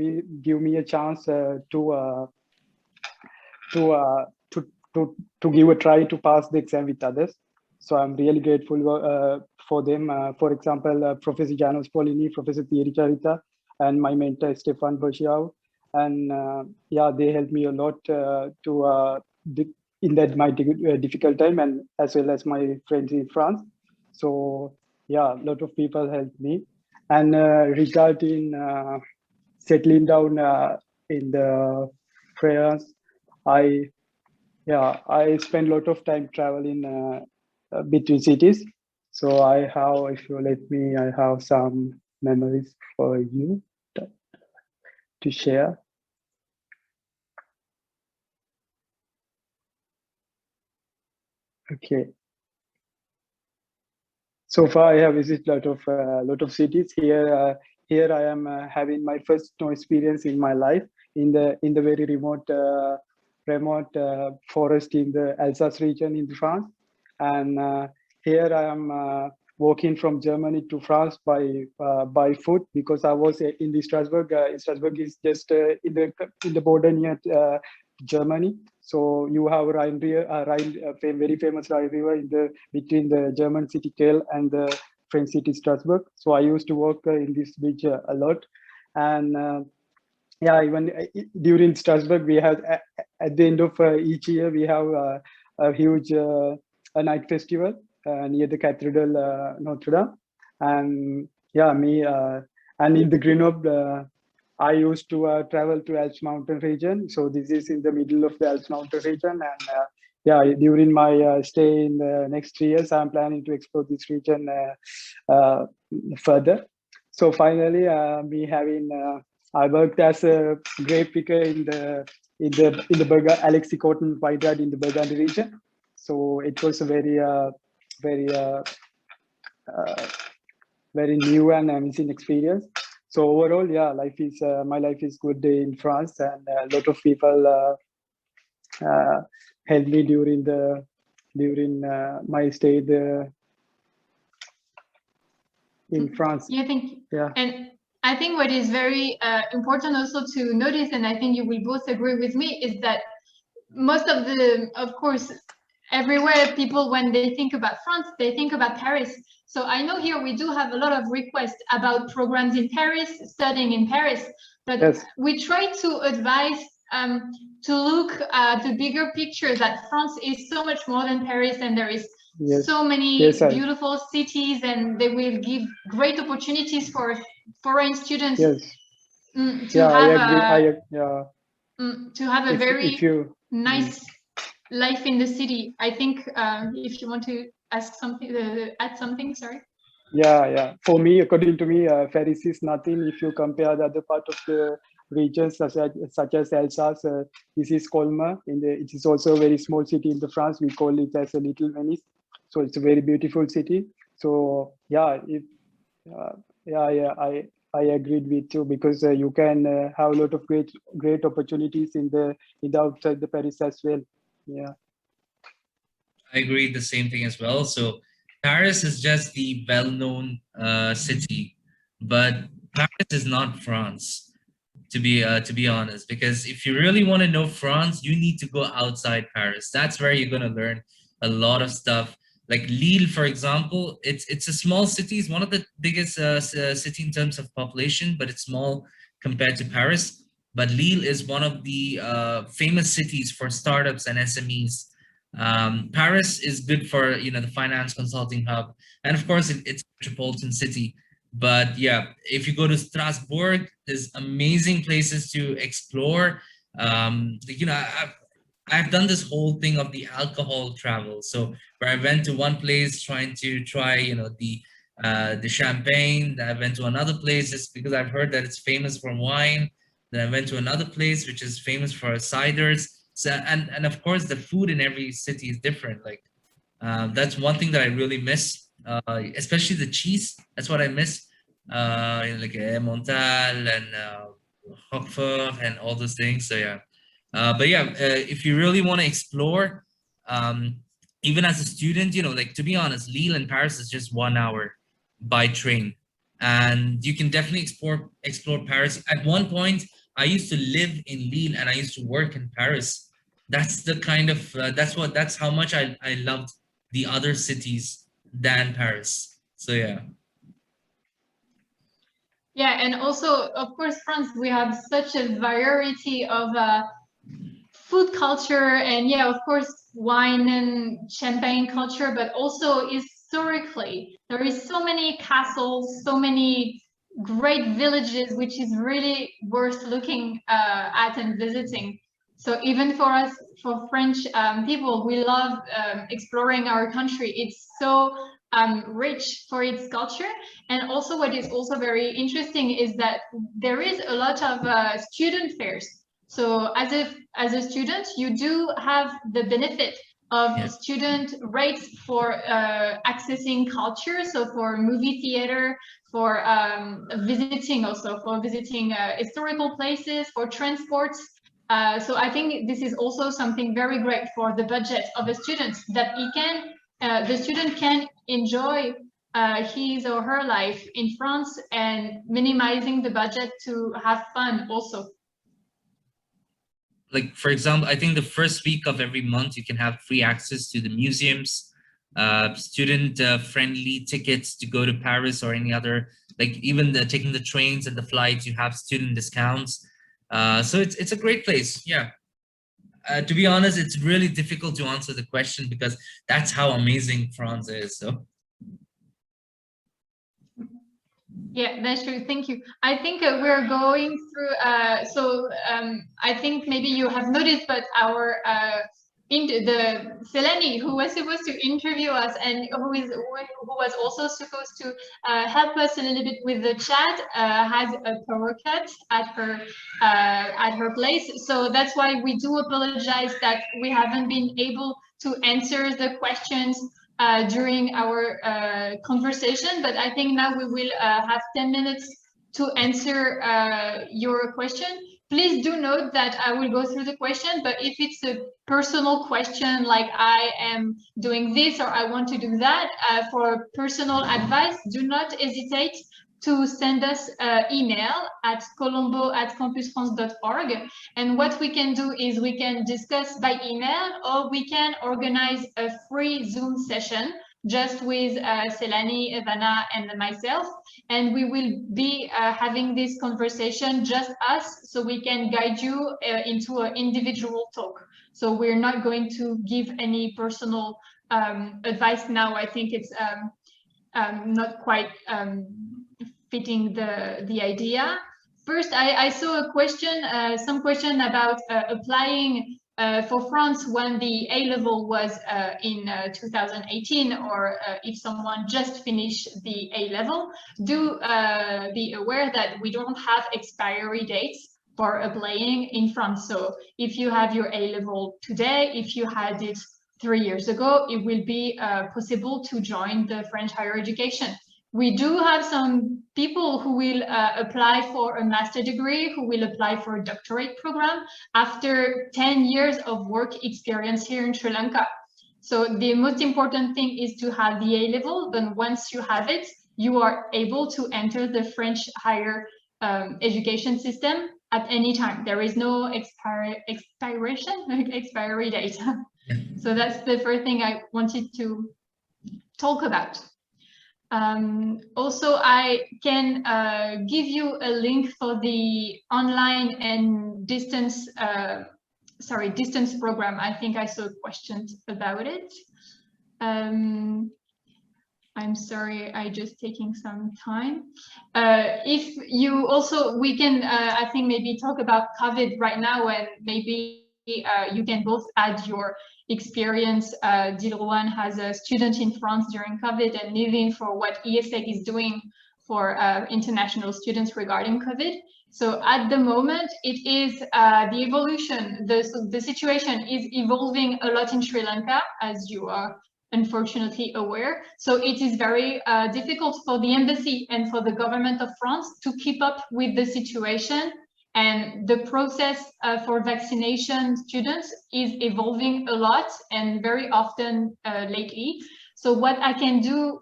me a chance to give a try to pass the exam with others. So I'm really grateful for them. For example, Professor Janos Polini, Professor Thierry Charita, and my mentor Stefan Berchiau. And yeah, they helped me a lot in that my difficult time, and as well as my friends in France. So yeah, a lot of people helped me. And regarding settling down in the France, I spend a lot of time traveling between cities. So I have, if you let me, I have some memories for you to share. Okay. So far, I have visited a lot of cities. Here I am having my first snow experience in my life in the very remote forest in the Alsace region in France. And here I am walking from Germany to France by foot, because I was in the Strasbourg. Strasbourg is just in the border near Germany. So you have Rhine very famous Rhine River between the German city Kiel and the French city Strasbourg. So I used to walk in this beach a lot. And yeah, even during Strasbourg, we have at the end of each year, we have a huge a night festival near the Cathedral Notre Dame. And yeah, and in the Grenoble, I used to travel to Alps mountain region. So this is in the middle of the Alps mountain region. And yeah, during my stay in the next 3 years, I'm planning to explore this region further. So finally, I worked as a grape picker in the Alexi Cotton Vineyard in the Burgundy region. So it was a very new and amazing experience. So overall, yeah, my life is good in France, and a lot of people helped me during my stay in France. Yeah, thank you. Yeah. And I think what is very important also to notice, and I think you will both agree with me, is that most of course, everywhere people, when they think about France, they think about Paris. So I know here we do have a lot of requests about programs in Paris, studying in Paris, but yes, we try to advise to look at the bigger picture, that France is so much more than Paris, and there is Yes. so many Yes, sir. beautiful cities, and they will give great opportunities for foreign students Yes. to Yeah, I have agree. a to have a If very you nice life in the city. I think if you want to ask something, add something, sorry. yeah. For me, according to me, Paris is nothing if you compare the other part of the regions such as Alsace. This is Colmar. It is also a very small city in the France. We call it as a little Venice. So it's a very beautiful city. So yeah, I agreed with you because you can have a lot of great opportunities in the outside the Paris as well. Yeah. I agree the same thing as well. So Paris is just the well-known city, but Paris is not France, to be honest. Because if you really want to know France, you need to go outside Paris. That's where you're gonna learn a lot of stuff. Like Lille, for example, it's a small city. It's one of the biggest city in terms of population, but it's small compared to Paris. But Lille is one of the famous cities for startups and SMEs. Paris is good for the finance consulting hub, and of course it's a metropolitan city. But yeah, if you go to Strasbourg, there's amazing places to explore. I've done this whole thing of the alcohol travel. So where I went to one place trying to try the champagne. Then I went to another place just because I've heard that it's famous for wine. Then I went to another place which is famous for ciders. So and of course the food in every city is different. Like that's one thing that I really miss, especially the cheese. That's what I miss, like Montal and Roquefort and all those things. So yeah, but yeah, if you really want to explore, even as a student, like to be honest, Lille and Paris is just 1 hour by train, and you can definitely explore Paris. At one point, I used to live in Lille and I used to work in Paris. That's the kind of that's how much I loved the other cities than Paris. So yeah. Yeah, and also, of course, France, we have such a variety of food culture, and yeah, of course, wine and champagne culture, but also historically, there is so many castles, so many great villages, which is really worth looking at and visiting. So even for us, for French people, we love exploring our country. It's so rich for its culture. And also what is also very interesting is that there is a lot of student fairs. So as a student, you do have the benefit of student rates for accessing culture. So for movie theater, for visiting historical places, for transports. So I think this is also something very great for the budget of a student, that the student can enjoy his or her life in France and minimizing the budget to have fun also. Like for example, I think the first week of every month you can have free access to the museums, student friendly tickets to go to Paris or any other, like even taking the trains and the flights, you have student discounts. So it's a great place. Yeah. To be honest, it's really difficult to answer the question because that's how amazing France is. So. Yeah, that's true. Thank you. I think we're going through. I think maybe you have noticed, but our the Seleni, who was supposed to interview us and who was also supposed to help us a little bit with the chat, has a power cut at her place. So that's why we do apologize that we haven't been able to answer the questions during our conversation, but I think now we will have 10 minutes to answer your question. Please do note that I will go through the question, but if it's a personal question, like I am doing this or I want to do that, for personal advice, do not hesitate to send us an email at colombo@campusfrance.org. And what we can do is we can discuss by email, or we can organize a free Zoom session just with Selani, Ivana, and myself. And we will be having this conversation, just us, so we can guide you into an individual talk. So we're not going to give any personal advice now. I think it's not quite fitting the idea. First, I saw a question, some question about applying for France when the A-level was in 2018, or if someone just finished the A-level. Do be aware that we don't have expiry dates for applying in France. So if you have your A-level today, if you had it 3 years ago, it will be possible to join the French higher education. We do have some people who will apply for a master degree, who will apply for a doctorate program after 10 years of work experience here in Sri Lanka. So the most important thing is to have the A-level. Then once you have it, you are able to enter the French higher education system at any time. There is no expiry date. So that's the first thing I wanted to talk about. Also, I can give you a link for the online and distance program. I think I saw questions about it. I'm sorry, I just taking some time. If you also, we can, I think maybe talk about COVID right now, and maybe you can both add your experience. Dilruwan has a student in France during COVID, and Nithin for what IESEG is doing for international students regarding COVID. So at the moment, it is the evolution, the situation is evolving a lot in Sri Lanka, as you are unfortunately aware. So it is very difficult for the embassy and for the government of France to keep up with the situation. And the process for vaccination students is evolving a lot and very often lately. So what I can do,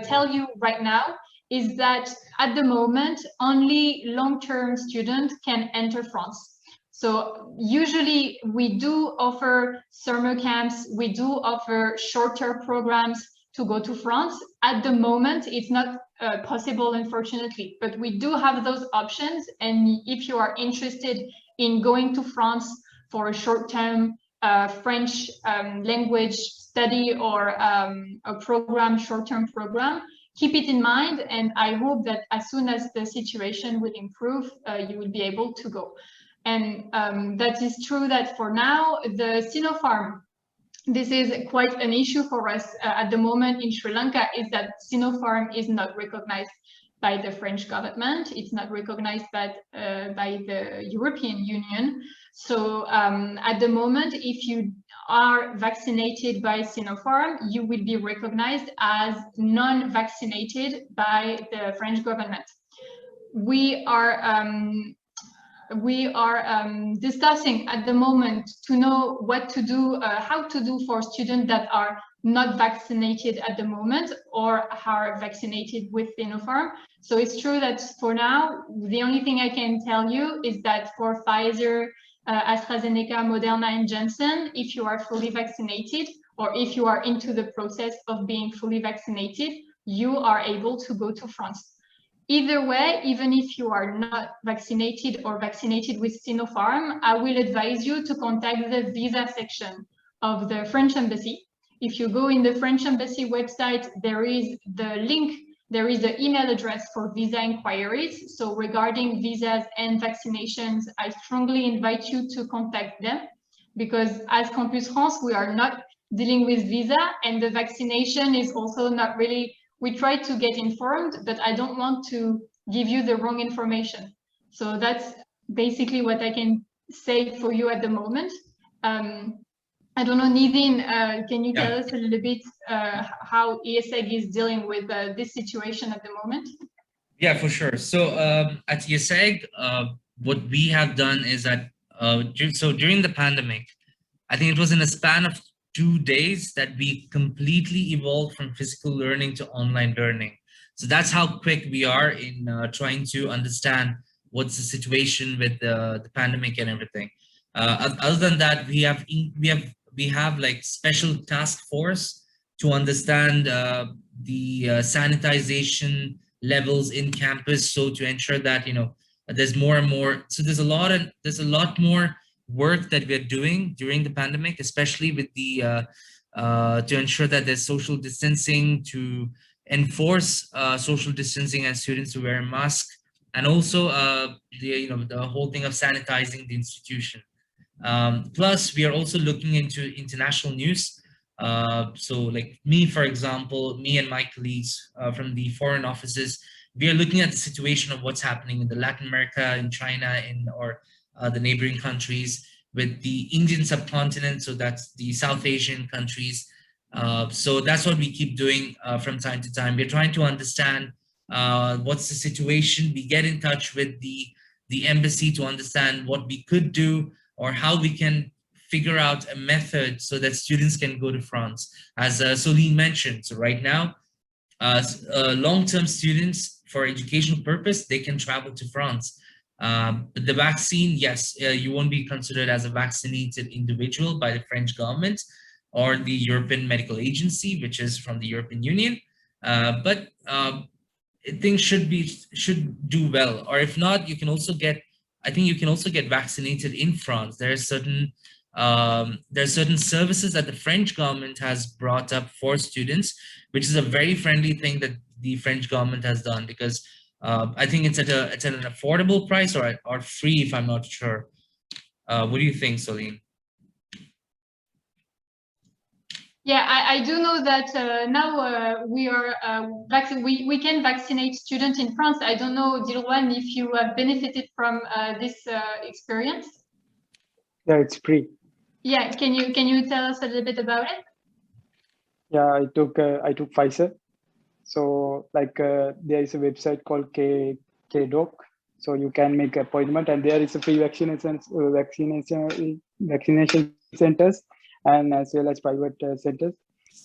tell you right now, is that at the moment, only long-term students can enter France. So usually we do offer summer camps, we do offer shorter programs to go to France. At the moment, it's not possible, unfortunately, but we do have those options. And if you are interested in going to France for a short-term French language study or a program, short-term program, keep it in mind. And I hope that as soon as the situation will improve, you will be able to go. And that is true that for now, the Sinopharm, this is quite an issue for us at the moment in Sri Lanka, is that Sinopharm is not recognized by the French government. It's not recognized by the European Union. So at the moment, if you are vaccinated by Sinopharm, you will be recognized as non-vaccinated by the French government. We are discussing at the moment to know what to do, how to do for students that are not vaccinated at the moment or are vaccinated with Sinopharm. So it's true that for now, the only thing I can tell you is that for Pfizer, AstraZeneca, Moderna, and Janssen, if you are fully vaccinated, or if you are into the process of being fully vaccinated, you are able to go to France. Either way, even if you are not vaccinated or vaccinated with Sinopharm, I will advise you to contact the visa section of the French embassy. If you go in the French embassy website, there is the link, there is the email address for visa inquiries. So regarding visas and vaccinations, I strongly invite you to contact them, because as Campus France, we are not dealing with visa, and the vaccination is also not really. We try to get informed, but I don't want to give you the wrong information. So that's basically what I can say for you at the moment. I don't know, Nithin, can you tell us a little bit how IESEG is dealing with this situation at the moment? Yeah, for sure. So at IESEG, what we have done is that, so during the pandemic, I think it was in a span of 2 days that we completely evolved from physical learning to online learning. So that's how quick we are in trying to understand what's the situation with the pandemic and everything. Other than that, we have like special task force to understand the sanitization levels in campus, so to ensure that there's more and more. So there's a lot more work that we're doing during the pandemic, especially with the to ensure that there's social distancing, to enforce social distancing and students to wear a mask, and also the whole thing of sanitizing the institution. Plus, we are also looking into international news. So like me, for example, me and my colleagues from the foreign offices, we are looking at the situation of what's happening in the Latin America, in China, or the neighboring countries, with the Indian subcontinent. So that's the South Asian countries. So that's what we keep doing from time to time. We're trying to understand what's the situation. We get in touch with the embassy to understand what we could do, or how we can figure out a method so that students can go to France. As Soline mentioned, so right now, long-term students for educational purpose, they can travel to France. But the vaccine, yes, you won't be considered as a vaccinated individual by the French government or the European Medical Agency, which is from the European Union. But things should do well. Or if not, you can also get, I think you can also get vaccinated in France. There are certain services that the French government has brought up for students, which is a very friendly thing that the French government has done, because I think it's at an affordable price, or free, if I'm not sure. What do you think, Soline? Yeah, I do know that now we can vaccinate students in France. I don't know, Dilruwan, if you have benefited from this experience. Yeah, it's free. Yeah, can you tell us a little bit about it? Yeah, I took Pfizer. So like there is a website called KDoc. So you can make an appointment, and there is a free vaccination centers, and as well as private centers.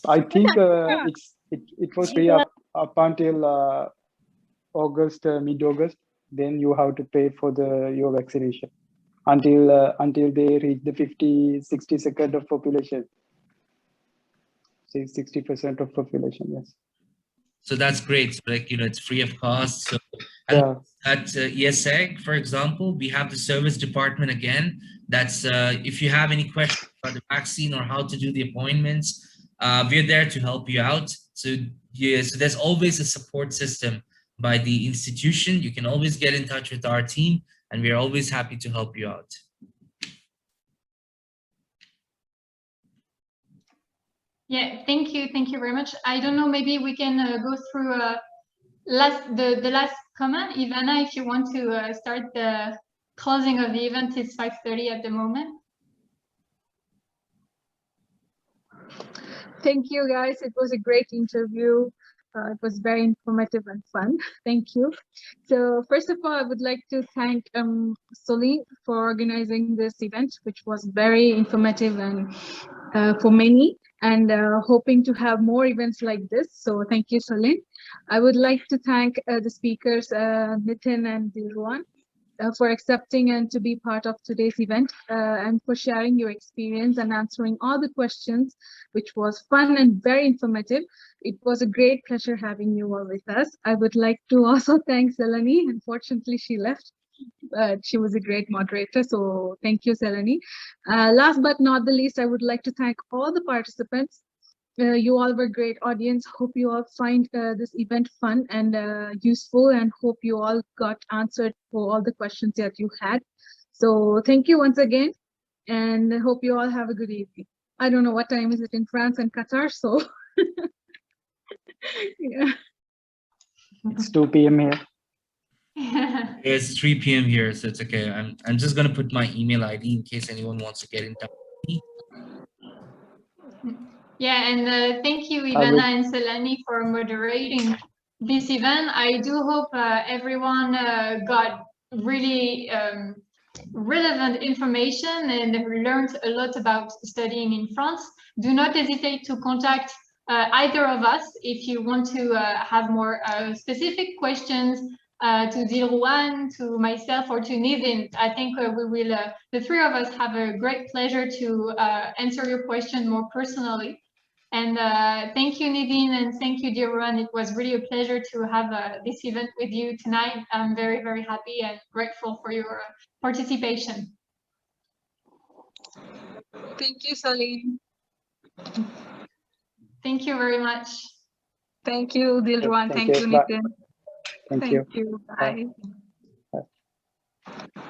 I think it was free up until August, mid-August. Then you have to pay for your vaccination until they reach the 60% of population. Say 60% of population, yes. So that's great. So like, it's free of cost. So yeah. At IESEG, for example, we have the service department again. That's if you have any questions about the vaccine or how to do the appointments, we're there to help you out. So yeah, so there's always a support system by the institution. You can always get in touch with our team, and we're always happy to help you out. Yeah, thank you very much. I don't know, maybe we can go through the last comment. Ivana, if you want to start the closing of the event. It's 5:30 at the moment. Thank you, guys. It was a great interview. It was very informative and fun. Thank you. So first of all, I would like to thank Soline for organizing this event, which was very informative and for many, and hoping to have more events like this. So thank you, Soline. I would like to thank the speakers, Nithin and Dilruwan, for accepting and to be part of today's event, and for sharing your experience and answering all the questions, which was fun and very informative. It was a great pleasure having you all with us. I would like to also thank Selani. Unfortunately, she left, but she was a great moderator. So thank you, Selani. Last but not the least, I would like to thank all the participants. You all were a great audience. Hope you all find this event fun and useful, and hope you all got answered for all the questions that you had. So thank you once again, and hope you all have a good evening. I don't know what time is it in France and Qatar, so yeah. It's 2 p.m. here. It's 3 p.m. here, so it's okay. I'm just gonna put my email ID in case anyone wants to get in touch with me. Yeah, and thank you, Ivana and Selani, for moderating this event. I do hope everyone got really relevant information and learned a lot about studying in France. Do not hesitate to contact either of us if you want to have more specific questions to Dilruwan, to myself, or to Nithin. I think we will, the three of us, have a great pleasure to answer your question more personally. And thank you, Nithin, and thank you, Dilruwan. It was really a pleasure to have this event with you tonight. I'm very, very happy and grateful for your participation. Thank you, Soline. Thank you very much. Thank you, Dilruwan. Thank you, Bye. Nithin. Thank you. Bye. Bye.